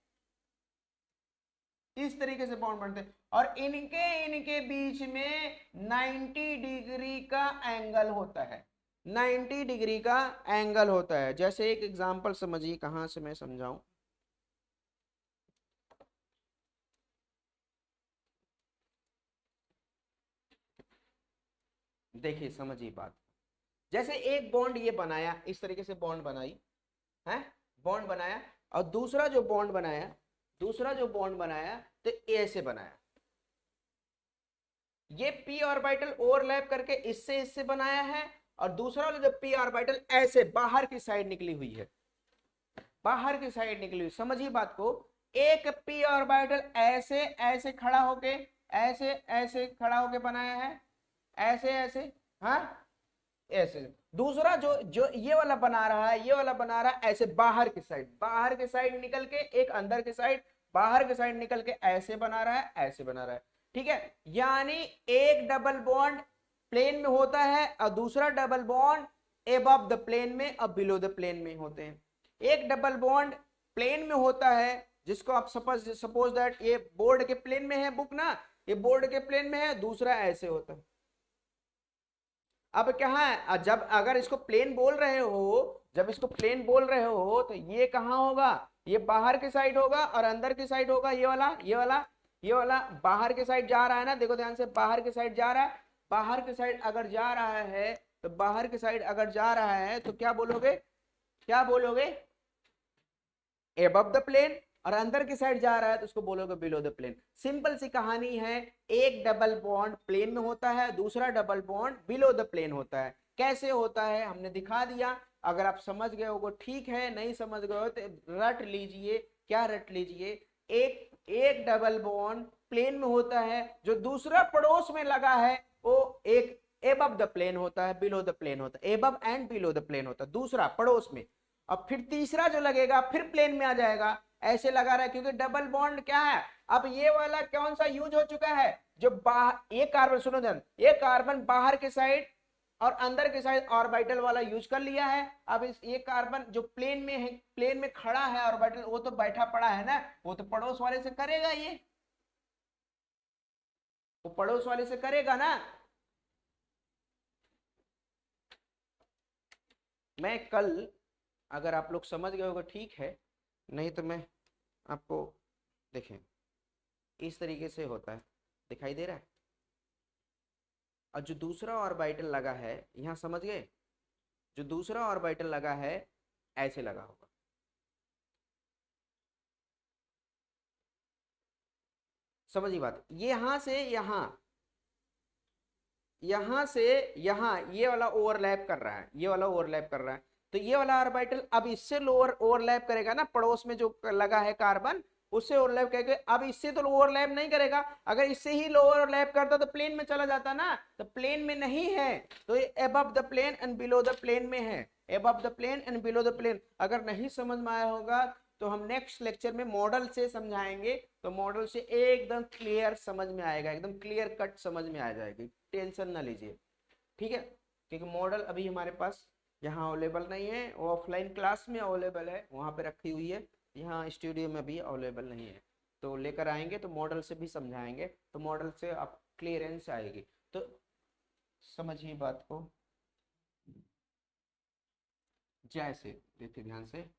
इस तरीके से बॉन्ड बनते हैं, और इनके बीच में 90 डिग्री का एंगल होता है, 90 डिग्री का एंगल होता है। जैसे एक एग्जांपल समझिए, कहां से मैं समझाऊं। देखिए समझिए बात, जैसे एक बॉन्ड ये बनाया, इस तरीके से बॉन्ड बनाई है, बॉन्ड बनाया, और दूसरा जो बॉन्ड बनाया तो ऐसे बनाया। ये p ऑर्बिटल ओवरलैप करके इससे बनाया है, और दूसरा वाला जो p ऑर्बिटल ऐसे बाहर की साइड निकली हुई है। बाहर की साइड निकली हुई। समझिए बात को, एक पी ऑर्बिटल ऐसे ऐसे खड़ा होके, ऐसे ऐसे खड़ा होके बनाया है, ऐसे ऐसे, हाँ ऐसे। दूसरा जो जो ये वाला बना रहा है, ये वाला बना रहा है ऐसे बाहर की साइड, बाहर की साइड निकल के, एक अंदर की साइड, बाहर की साइड निकल के ऐसे बना रहा है, ऐसे बना रहा है। ठीक है, यानी एक डबल बॉन्ड प्लेन में होता है और दूसरा double bond above the plane में और बिलो द प्लेन में होते हैं। एक डबल बॉन्ड प्लेन में होता है, जिसको आप सपोज दैट ये बोर्ड के प्लेन में है बुक ना, ये बोर्ड के प्लेन में है, दूसरा ऐसे होता है। अब क्या है, जब अगर इसको प्लेन बोल रहे हो, जब इसको प्लेन बोल रहे हो तो ये कहाँ होगा, ये बाहर की साइड होगा और अंदर की साइड होगा ये वाला, ये वाला, ये वाला बाहर की साइड जा रहा है ना, देखो ध्यान से, बाहर की साइड जा रहा है। बाहर की साइड अगर जा रहा है तो बाहर की साइड अगर जा रहा है तो क्या बोलोगे, क्या बोलोगे, एबव द प्लेन। और अंदर की साइड जा रहा है तो उसको बोलोगे बिलो द प्लेन। सिंपल सी कहानी है, एक डबल बॉन्ड प्लेन में होता है, दूसरा double bond below the plane होता है। कैसे होता है हमने दिखा दिया, अगर आप समझ गए हो ठीक है, नहीं समझ गए हो तो रट लीजिए। क्या रट लीजिए, एक एक डबल बॉन्ड प्लेन में होता है, जो दूसरा पड़ोस में लगा है वो एक एबव द प्लेन होता है, बिलो द प्लेन होता है, above and below the plane होता है, दूसरा पड़ोस में। अब फिर तीसरा जो लगेगा फिर प्लेन में आ जाएगा, ऐसे लगा रहा है, क्योंकि डबल बॉन्ड क्या है। अब ये वाला कौन सा यूज हो चुका है, जो बाहर ये कार्बन, सुनो ध्यान, ये कार्बन बाहर के साइड और अंदर के साइड ऑर्बिटल वाला यूज कर लिया है। अब इस ये कार्बन जो प्लेन में है, प्लेन में खड़ा है ऑर्बिटल, वो तो बैठा पड़ा है ना, वो तो पड़ोस वाले से करेगा, ये वो पड़ोस वाले से करेगा ना। मैं कल, अगर आप लोग समझ गए होगा ठीक है, नहीं तो मैं आपको, देखें इस तरीके से होता है, दिखाई दे रहा है। और जो दूसरा ऑर्बिटल लगा है, यहां समझ गए, जो दूसरा ऑर्बिटल लगा है ऐसे लगा होगा। समझिए बात, यहां से यहां, यहां से यहां ये वाला ओवरलैप कर रहा है, ये वाला ओवरलैप कर रहा है, तो ये वाला ऑर्बिटल अब इससे लोअर ओवरलैप करेगा ना, पड़ोस में जो लगा है कार्बन उससे ओवरलैप करके। अब इससे तो ओवरलैप नहीं करेगा, अगर इससे ही ओवरलैप करता तो प्लेन में चला जाता ना, तो प्लेन में नहीं है, तो ये above the plane and below the plane में है, above the plane and below the plane. अगर नहीं समझ में आया होगा तो हम नेक्स्ट लेक्चर में मॉडल से समझाएंगे, तो मॉडल से एकदम क्लियर समझ में आएगा, एकदम क्लियर कट समझ में आ जाएगी, टेंशन ना लीजिए। ठीक है, क्योंकि मॉडल अभी हमारे पास यहाँ अवेलेबल नहीं है, वो ऑफलाइन क्लास में अवेलेबल है, वहाँ पे रखी हुई है, यहाँ स्टूडियो में भी अवेलेबल नहीं है। तो लेकर आएंगे तो मॉडल से भी समझाएंगे, तो मॉडल से आप क्लियरेंस आएगी। तो समझिए बात को, जैसे देखिए ध्यान से,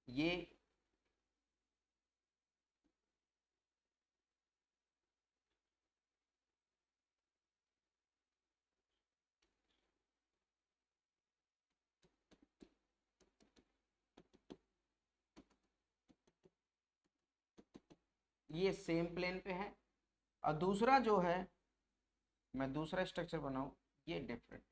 ये सेम प्लेन पे है, और दूसरा जो है, मैं दूसरा स्ट्रक्चर बनाऊं, ये डिफरेंट।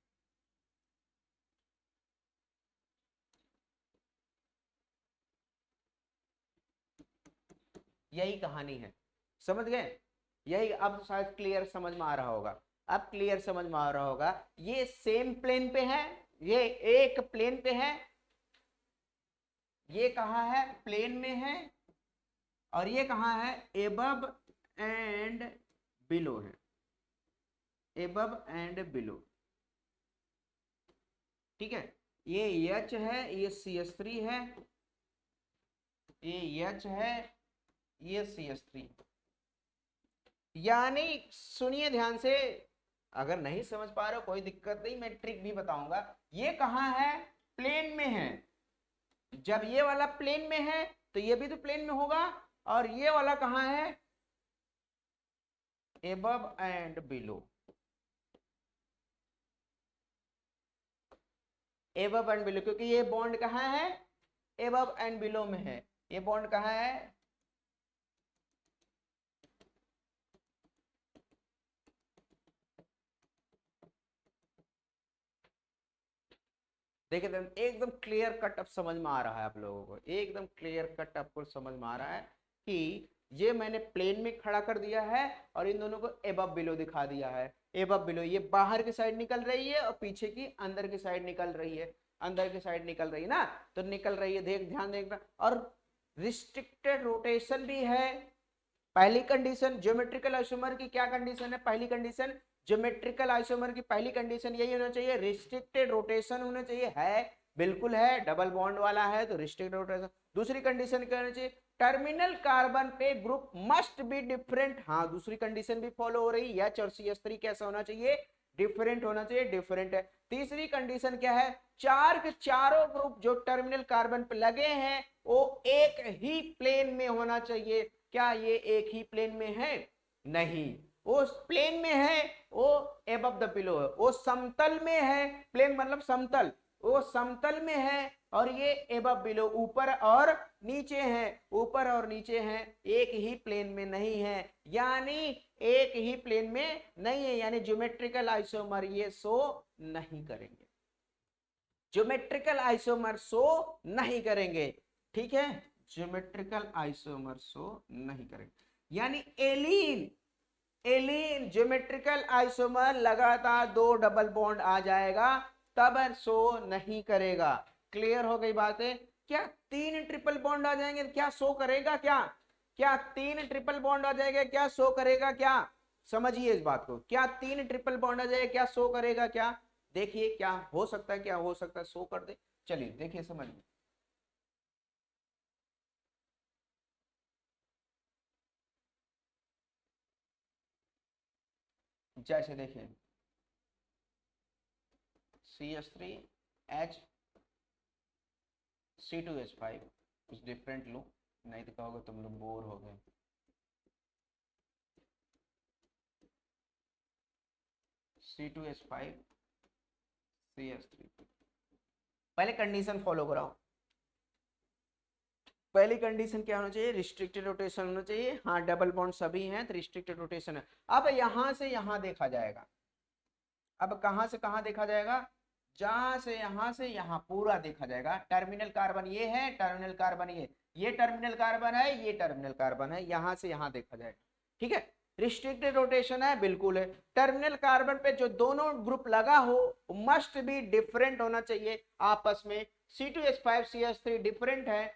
यही कहानी है, समझ गए, यही अब शायद क्लियर समझ में आ रहा होगा, अब क्लियर समझ में आ रहा होगा। ये सेम प्लेन पे है, ये एक प्लेन पे है, ये कहाँ है, प्लेन में है, और ये कहाँ है, एबव एंड बिलो है, एबव एंड बिलो। ठीक है, ये एच है, ये CH3 है, ये एच है, ये CH3। यानी सुनिए ध्यान से, अगर नहीं समझ पा रहे हो कोई दिक्कत नहीं, मैं ट्रिक भी बताऊंगा। ये कहाँ है, प्लेन में है, जब ये वाला प्लेन में है तो ये भी तो प्लेन में होगा, और ये वाला कहाँ है, above and below, above and below, क्योंकि ये बॉन्ड कहाँ है, एबव एंड बिलो में है, ये बॉन्ड कहाँ है, देखिए एकदम क्लियर कट अब समझ में आ रहा है आप लोगों को, एकदम क्लियर कट आपको समझ में आ रहा है कि ये मैंने प्लेन में खड़ा कर दिया है और इन दोनों को एबव बिलो दिखा दिया है। एबव बिलो ये बाहर की साइड निकल रही है और पीछे की अंदर की साइड निकल रही है, अंदर की साइड निकल रही है ना, तो निकल रही है, देख ध्यान देखना। और रिस्ट्रिक्टेड रोटेशन भी है। पहली कंडीशन ज्योमेट्रिकल आइसोमर की क्या कंडीशन है? पहली कंडीशन ज्योमेट्रिकल आइसोमर की पहली कंडीशन यही होना चाहिए, रिस्ट्रिक्टेड रोटेशन होना चाहिए। है, बिल्कुल है, डबल बॉन्ड वाला है तो रिस्ट्रिक्टेड रोटेशन। दूसरी कंडीशन क्या होनी चाहिए? टर्मिनल कार्बन पे ग्रुप मस्ट बी डिफरेंट। हाँ, दूसरी कंडीशन भी फॉलो हो रही है। CH3 कैसा होना चाहिए? डिफरेंट होना चाहिए, डिफरेंट है। तीसरी कंडीशन क्या है? चार के चारों ग्रुप जो टर्मिनल कार्बन पे लगे हैं वो एक ही प्लेन में होना चाहिए। क्या ये एक ही प्लेन में है? नहीं, वो प्लेन में है, वो एबव द पिलो है, वो समतल में है। प्लेन मतलब समतल, वो समतल में है और ये एबव बिलो ऊपर और नीचे है, ऊपर और नीचे है, एक ही प्लेन में नहीं है। यानी एक ही प्लेन में नहीं है, यानी ज्योमेट्रिकल आइसोमर ये शो नहीं करेंगे, ज्योमेट्रिकल आइसोमर शो नहीं करेंगे। ठीक है, ज्योमेट्रिकल आइसोमर शो नहीं करेंगे। यानी एलीन, एलीन ज्योमेट्रिकल आइसोमर लगातार दो डबल बॉन्ड आ जाएगा तब शो नहीं करेगा। क्लियर हो गई बातें? क्या तीन ट्रिपल बॉन्ड आ जाएंगे क्या शो करेगा? क्या क्या तीन ट्रिपल बॉन्ड आ जाएगा क्या शो करेगा? क्या समझिए इस बात को, क्या तीन ट्रिपल बॉन्ड आ जाएगा क्या शो करेगा? क्या देखिए क्या हो सकता है, क्या हो सकता है शो कर दे। चलिए देखिए समझिए, जैसे देखिए CH3H C2H5 कुछ डिफरेंट लो, नहीं तो कहोगे तुम लोग बोर हो गए। C2H5 CH3, पहले कंडीशन फॉलो कराओ। पहली कंडीशन क्या होना चाहिए? रिस्ट्रिक्टेड रोटेशन होना चाहिए। हाँ, डबल बॉन्ड सभी हैं तो रिस्ट्रिक्टेड रोटेशन है। अब यहां से यहां देखा जाएगा, अब कहां से कहां देखा जाएगा? जहां से यहां पूरा देखा जाएगा। टर्मिनल कार्बन ये है, टर्मिनल कार्बन ये टर्मिनल कार्बन है, ये टर्मिनल कार्बन है, यहां से यहां देखा जाएगा। ठीक है, रिस्ट्रिक्टेड रोटेशन है, बिल्कुल है। टर्मिनल कार्बन पे जो दोनों ग्रुप लगा हो मस्ट बी डिफरेंट होना चाहिए आपस में। C2H5 CH3 डिफरेंट है,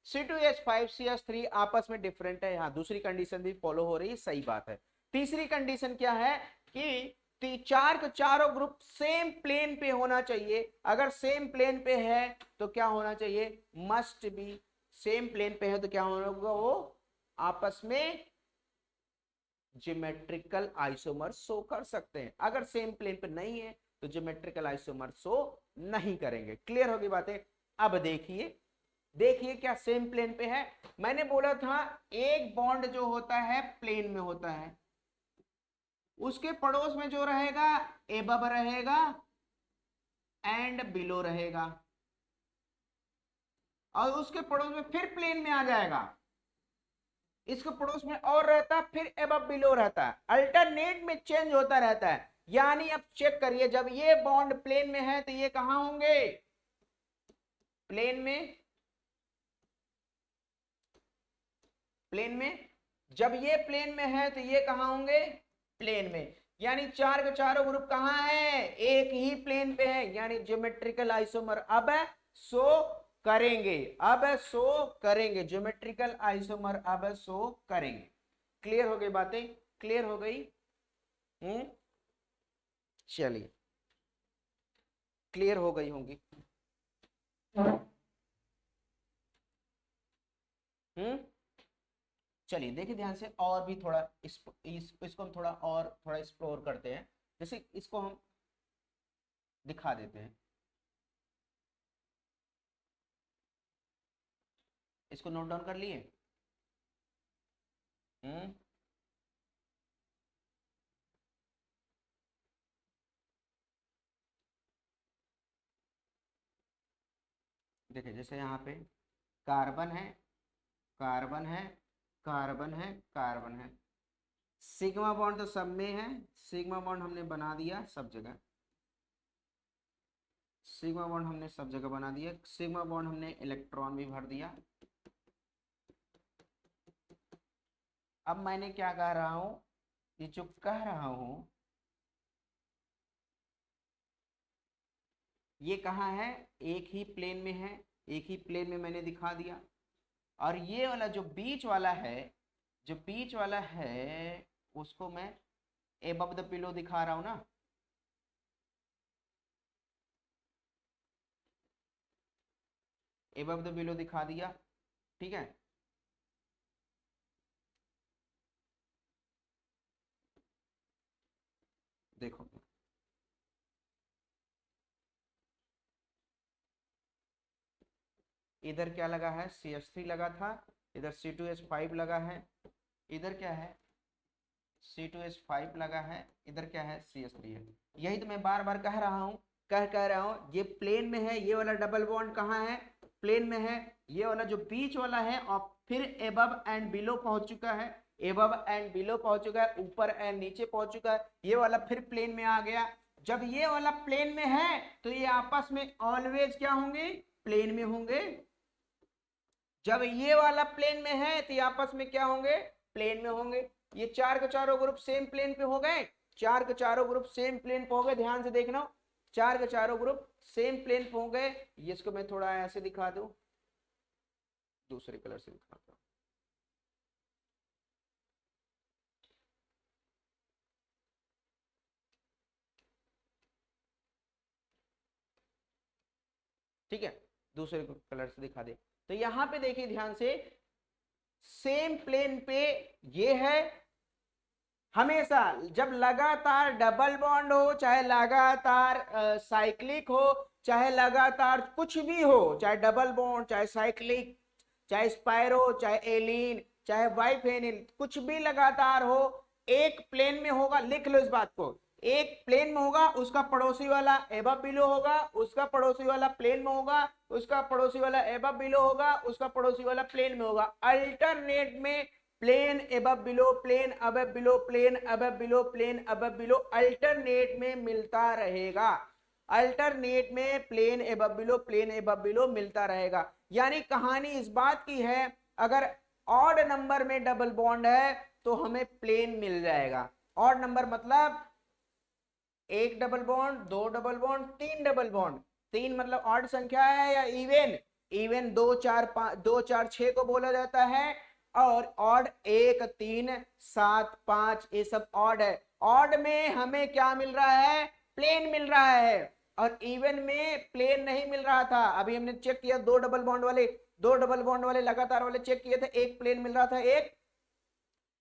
C2H5 CH3 आपस में डिफरेंट है। यहाँ दूसरी कंडीशन भी फॉलो हो रही है, सही बात है। तीसरी कंडीशन क्या है कि चार के चारों ग्रुप सेम प्लेन पे होना चाहिए। अगर सेम प्लेन पे है तो क्या होना चाहिए? मस्ट बी, सेम प्लेन पे है तो क्या होगा? वो आपस में ज्योमेट्रिकल आइसोमर शो कर सकते हैं। अगर सेम प्लेन पे नहीं है तो ज्योमेट्रिकल आइसोमर शो नहीं करेंगे। क्लियर होगी बातें? अब देखिए, देखिए क्या सेम प्लेन पे है? मैंने बोला था एक बॉन्ड जो होता है प्लेन में होता है, उसके पड़ोस में जो रहेगा एबव रहेगा एंड बिलो रहेगा, और उसके पड़ोस में फिर प्लेन में आ जाएगा, इसके पड़ोस में और रहता है, फिर एबव बिलो रहता है, अल्टरनेट में चेंज होता रहता है। यानी अब चेक करिए, जब ये बॉन्ड प्लेन में है तो ये कहां होंगे? प्लेन में, प्लेन में। जब ये प्लेन में है तो ये कहां होंगे? प्लेन में। यानी चार के चारों ग्रुप कहां है? एक ही प्लेन पे है, यानी ज्योमेट्रिकल आइसोमर अब शो करेंगे, अब शो करेंगे, ज्योमेट्रिकल आइसोमर अब शो करेंगे। क्लियर हो गई बातें? क्लियर हो गई? चलिए, क्लियर हो गई होंगी। चलिए देखिए ध्यान से, और भी थोड़ा इसको हम थोड़ा एक्सप्लोर करते हैं। जैसे इसको हम दिखा देते हैं, इसको नोट डाउन कर लिए? हम्म देखिए जैसे यहाँ पे कार्बन है, कार्बन है, कार्बन है, कार्बन है, सिग्मा बॉन्ड तो सब में है, सिग्मा बॉन्ड हमने बना दिया सब जगह, सिग्मा बॉन्ड हमने सब जगह बना दिया, सिग्मा बॉन्ड हमने इलेक्ट्रॉन भी भर दिया। अब मैंने क्या कह रहा हूं, ये जो कह रहा हूं ये कहाँ है, एक ही प्लेन में है, एक ही प्लेन में मैंने दिखा दिया। और ये वाला जो बीच वाला है, जो बीच वाला है उसको मैं एबव द पिलो दिखा रहा हूं ना, एबव द पिलो दिखा दिया, ठीक है। देखो इधर क्या लगा है, CH3 लगा था, इधर C2H5 लगा है, इधर क्या है C2H5 लगा है, इधर क्या है CH3 है। यही तो मैं बार बार कह रहा हूँ, कह रहा हूँ, ये प्लेन में है, ये वाला डबल बॉन्ड कहाँ है, प्लेन में है। ये वाला जो बीच वाला है और फिर एबव एंड बिलो पहुंच चुका है, एबव एंड बिलो पहुंच चुका है, ऊपर एंड नीचे पहुंच चुका है, ये वाला फिर प्लेन में आ गया। जब ये वाला प्लेन में है तो ये आपस में ऑलवेज क्या होंगे, प्लेन में होंगे। जब ये वाला प्लेन में है तो ये आपस में क्या होंगे, प्लेन में होंगे। ये चार के चारों ग्रुप सेम प्लेन पे हो गए, चार के चारों ग्रुप सेम प्लेन पे हो गए, ध्यान से देखना, चार के चारों ग्रुप सेम प्लेन पे हो गए। इसको मैं थोड़ा ऐसे दिखा दूं, दूसरे कलर से दिखाता हूं। ठीक है, दूसरे कलर से दिखा दे। तो यहां पे देखिए ध्यान से, सेम प्लेन पे ये है। हमेशा जब लगातार डबल बॉन्ड हो, चाहे लगातार साइक्लिक हो, चाहे लगातार कुछ भी हो, चाहे डबल बॉन्ड, चाहे साइक्लिक, चाहे स्पाइरो, चाहे एलिन, चाहे बाइफेनिल, कुछ भी लगातार हो, एक प्लेन में होगा। लिख लो इस बात को, एक प्लेन में होगा, उसका पड़ोसी वाला एबव बिलो होगा, उसका पड़ोसी वाला प्लेन में होगा, उसका पड़ोसी वाला एबव बिलो होगा, उसका पड़ोसी वाला प्लेन में होगा। अल्टरनेट में plane above below, plane above below, plane above below, plane above below, alternate में मिलता रहेगा। अल्टरनेट में plane above below, plane above below मिलता रहेगा। यानी कहानी इस बात की है, अगर ऑड नंबर में डबल बॉन्ड है तो हमें प्लेन मिल जाएगा। ऑड नंबर मतलब एक डबल बॉन्ड, दो डबल बॉन्ड, तीन डबल बॉन्ड। तीन मतलब ऑड संख्या है या इवन, इवन 2 4 5, 2 4 6 को बोला जाता है। और ऑड 1 3 7 5 ये सब ऑड है। ऑड में हमें क्या मिल रहा है, प्लेन मिल रहा है। और इवन में प्लेन नहीं मिल रहा था। अभी हमने चेक किया, दो डबल बॉन्ड वाले लगातार वाले चेक किए थे, एक प्लेन मिल रहा था, एक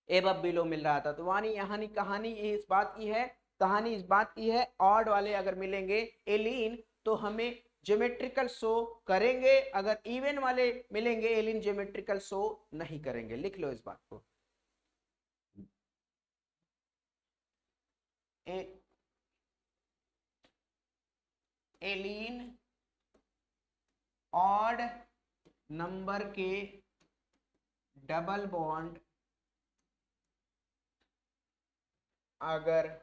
एबव बिलो मिल रहा था। तो वानी यहाँ कहानी इस बात की है, कहानी इस बात की है, ऑड वाले अगर मिलेंगे एलिन तो हमें ज्योमेट्रिकल शो करेंगे, अगर इवन वाले मिलेंगे एलिन ज्योमेट्रिकल शो नहीं करेंगे। लिख लो इस बात को। एलिन ऑड नंबर के डबल बॉन्ड अगर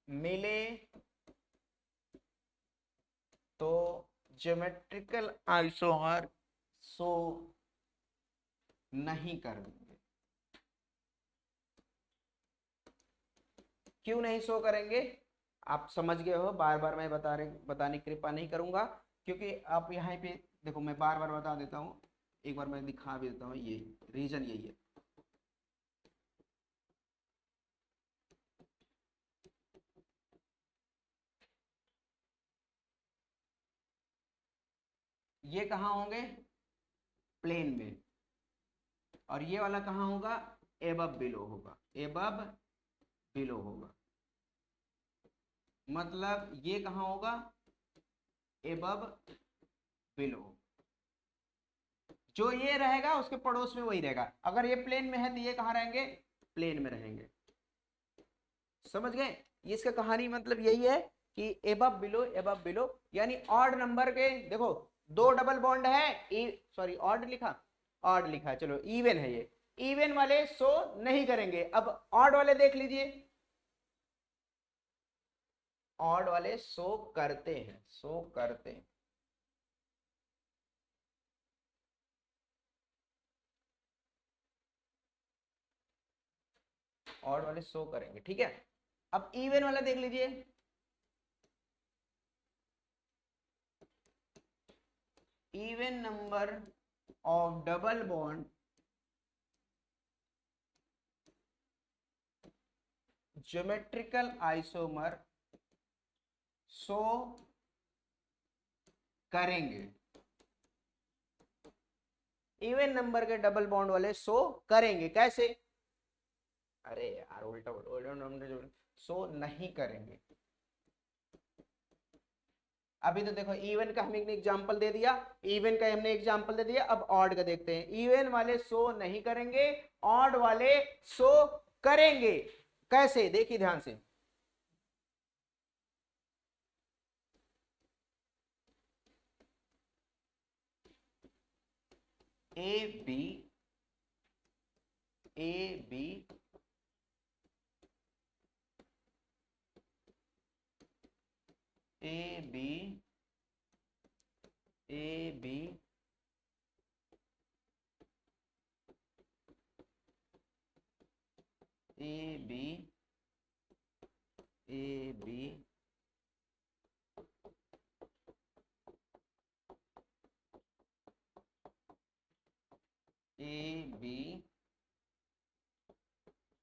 मिले तो ज्योमेट्रिकल आइसोमर शो नहीं करेंगे। क्यों नहीं शो करेंगे, आप समझ गए हो। बार बार मैं बताने की कृपा नहीं करूंगा, क्योंकि आप यहाँ पे देखो, मैं बार बार बता देता हूँ, एक बार मैं दिखा भी देता हूँ। ये रीजन यही है। ये कहाँ होंगे, प्लेन में। और ये वाला कहाँ होगा, एबव बिलो होगा, एबव बिलो होगा। मतलब ये कहाँ होगा, एबव बिलो। जो ये रहेगा उसके पड़ोस में वही रहेगा। अगर ये प्लेन में है तो ये कहाँ रहेंगे, प्लेन में रहेंगे। समझ गए, इसका कहानी मतलब यही है कि एबव बिलो, एबव बिलो। यानी ऑड नंबर के, देखो दो डबल बॉन्ड है, सॉरी ऑड लिखा, ऑड लिखा, चलो इवन है। ये इवन वाले शो नहीं करेंगे। अब ऑड वाले देख लीजिए, ऑड वाले शो करते हैं, शो करते हैं। ऑड वाले शो करेंगे, ठीक है। अब इवन वाला देख लीजिए, even number of double bond geometrical isomer show करेंगे। इवन नंबर के डबल बॉन्ड वाले शो करेंगे, कैसे? अरे यार उल्टा उल्टा, शो नहीं करेंगे। अभी तो देखो इवन का हमने एग्जांपल दे दिया, इवन का हमने एग्जांपल दे दिया, अब ऑड का देखते हैं। इवन वाले शो नहीं करेंगे, ऑड वाले शो करेंगे। कैसे? देखिए ध्यान से, A B A B A B A B A B A B A B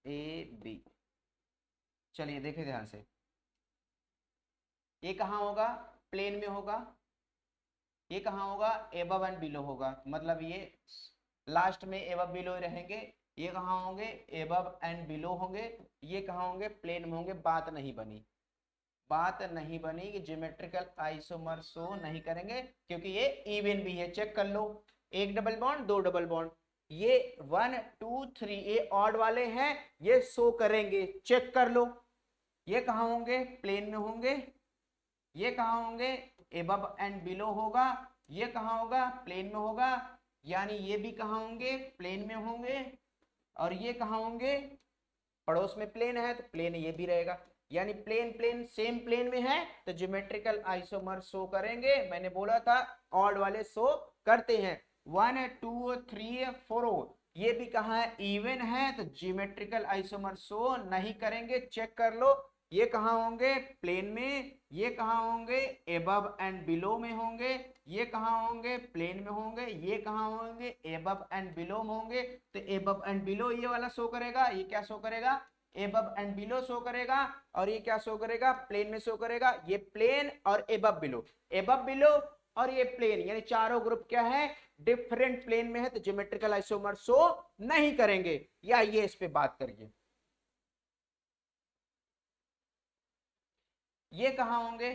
A B. चलिए देखिए ध्यान से, ये कहाँ होगा? प्लेन में होगा। ये कहाँ होगा? एबव एंड बिलो होगा, मतलब ये लास्ट में एबव बिलो रहेंगे। ये कहाँ होंगे? एबव एंड बिलो होंगे। ये कहाँ होंगे? प्लेन में होंगे। बात नहीं बनी, बात नहीं बनी कि ज्योमेट्रिकल आइसोमर शो नहीं करेंगे, क्योंकि ये इवन भी है। चेक कर लो, एक डबल बॉन्ड, दो डबल बॉन्ड, ये 1 2 3 ये ऑड वाले हैं, ये शो करेंगे। चेक कर लो, ये कहाँ होंगे? प्लेन में होंगे। ये कहाँ होंगे? एबव एंड बिलो होगा। ये कहाँ होगा? प्लेन में होगा। यानी ये भी कहाँ होंगे? प्लेन में होंगे। और ये कहाँ होंगे? पड़ोस में प्लेन है तो प्लेन ये भी रहेगा। यानी प्लेन प्लेन सेम प्लेन में है तो ज्योमेट्रिकल आइसोमर शो करेंगे। मैंने बोला था ऑड वाले शो करते हैं। 1 2 3 4 ये भी कहाँ है? इवन है तो ज्योमेट्रिकल आइसोमर शो नहीं करेंगे। चेक कर लो, ये कहाँ होंगे? प्लेन में। ये कहाँ होंगे? एबव एंड बिलो में होंगे। ये कहाँ होंगे? प्लेन में होंगे। ये कहाँ होंगे? एबव एंड बिलो में होंगे। तो एबव एंड बिलो ये वाला शो करेगा। ये क्या शो करेगा? एबव एंड बिलो शो करेगा। और ये क्या शो करेगा? प्लेन में शो करेगा। ये प्लेन और एबव बिलो, एबव बिलो और ये प्लेन, यानी चारों ग्रुप क्या है? डिफरेंट प्लेन में है तो ज्योमेट्रिकल आइसोमर शो नहीं करेंगे। या ये इस पे बात करिए, ये कहाँ होंगे?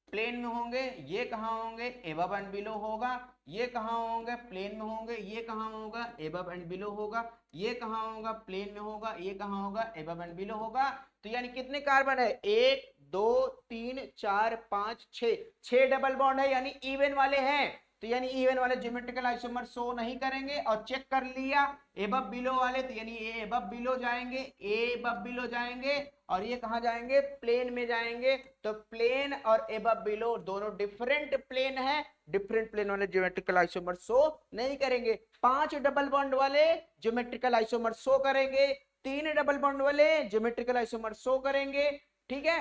प्लेन में होंगे। ये कहाँ होंगे? एबव एंड बिलो होगा। ये कहाँ होंगे? प्लेन में होंगे। ये कहाँ होगा? एबव एंड बिलो होगा। ये कहाँ होगा? प्लेन में होगा। ये कहाँ होगा? एबव एंड बिलो होगा। तो यानी कितने कार्बन है? 1 2 3 4 5 6, 6 डबल बॉन्ड है, यानी इवन वाले हैं। तो यानी इवन वाले ज्योमेट्रिकल आइसोमर शो नहीं करेंगे। और चेक कर लिया एबव बिलो वाले, तो यानी ये एबव बिलो जाएंगे, एबव बिलो जाएंगे। और ये कहाँ जाएंगे? प्लेन में जाएंगे। तो प्लेन और एबव बिलो दोनों डिफरेंट प्लेन है, डिफरेंट प्लेन वाले ज्योमेट्रिकल आइसोमर शो नहीं करेंगे। 5 डबल बॉन्ड वाले ज्योमेट्रिकल आइसोमर शो करेंगे। 3 डबल बॉन्ड वाले ज्योमेट्रिकल आइसोमर शो करेंगे, ठीक है।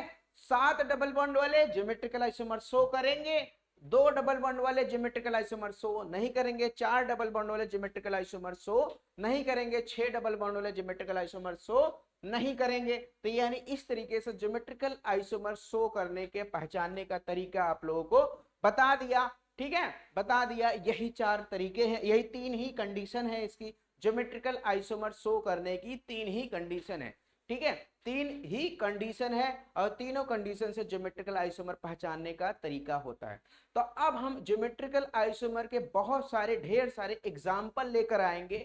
7 डबल बॉन्ड वाले ज्योमेट्रिकल आइसोमर शो करेंगे। 2 डबल बॉन्ड वाले ज्योमेट्रिकल आइसोमर शो नहीं करेंगे। 4 डबल बॉन्ड वाले ज्योमेट्रिकल आइसोमर शो नहीं करेंगे। 6 डबल बॉन्ड वाले ज्योमेट्रिकल आइसोमर शो नहीं करेंगे। तो यानी इस तरीके से ज्योमेट्रिकल आइसोमर शो करने के पहचानने का तरीका आप लोगों को बता दिया, ठीक है, बता दिया। यही 4 तरीके हैं, यही 3 ही कंडीशन है इसकी, ज्योमेट्रिकल आइसोमर शो करने की 3 ही कंडीशन है, ठीक है। 3 ही कंडीशन है और तीनों कंडीशन से ज्योमेट्रिकल आइसोमर पहचानने का तरीका होता है। तो अब हम ज्योमेट्रिकल आइसोमर के बहुत सारे ढेर सारे एग्जाम्पल लेकर आएंगे।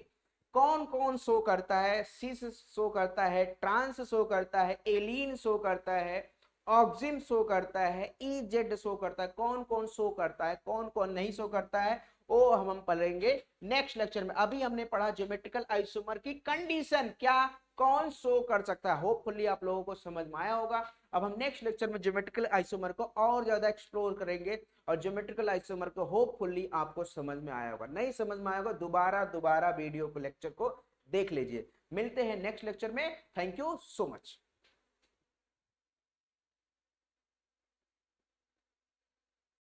कौन कौन शो करता है? सिस शो करता है, ट्रांस शो करता है, एलीन शो करता है, ऑक्सिन शो करता है, इजेड शो करता है। कौन कौन शो करता है, कौन कौन नहीं शो करता है, वो हम पढ़ेंगे नेक्स्ट लेक्चर में। अभी हमने पढ़ा ज्योमेट्रिकल आइसोमर की कंडीशन, क्या कौन शो कर सकता है। होपफुली आप लोगों को समझ में आया होगा। अब हम नेक्स्ट लेक्चर में ज्योमेट्रिकल आइसोमर को और ज्यादा एक्सप्लोर करेंगे और ज्योमेट्रिकल आइसोमर को होपफुली आपको समझ में आया होगा। नहीं समझ में आया होगा दोबारा वीडियो को लेक्चर को देख लीजिए। मिलते हैं नेक्स्ट लेक्चर में। Thank you so much.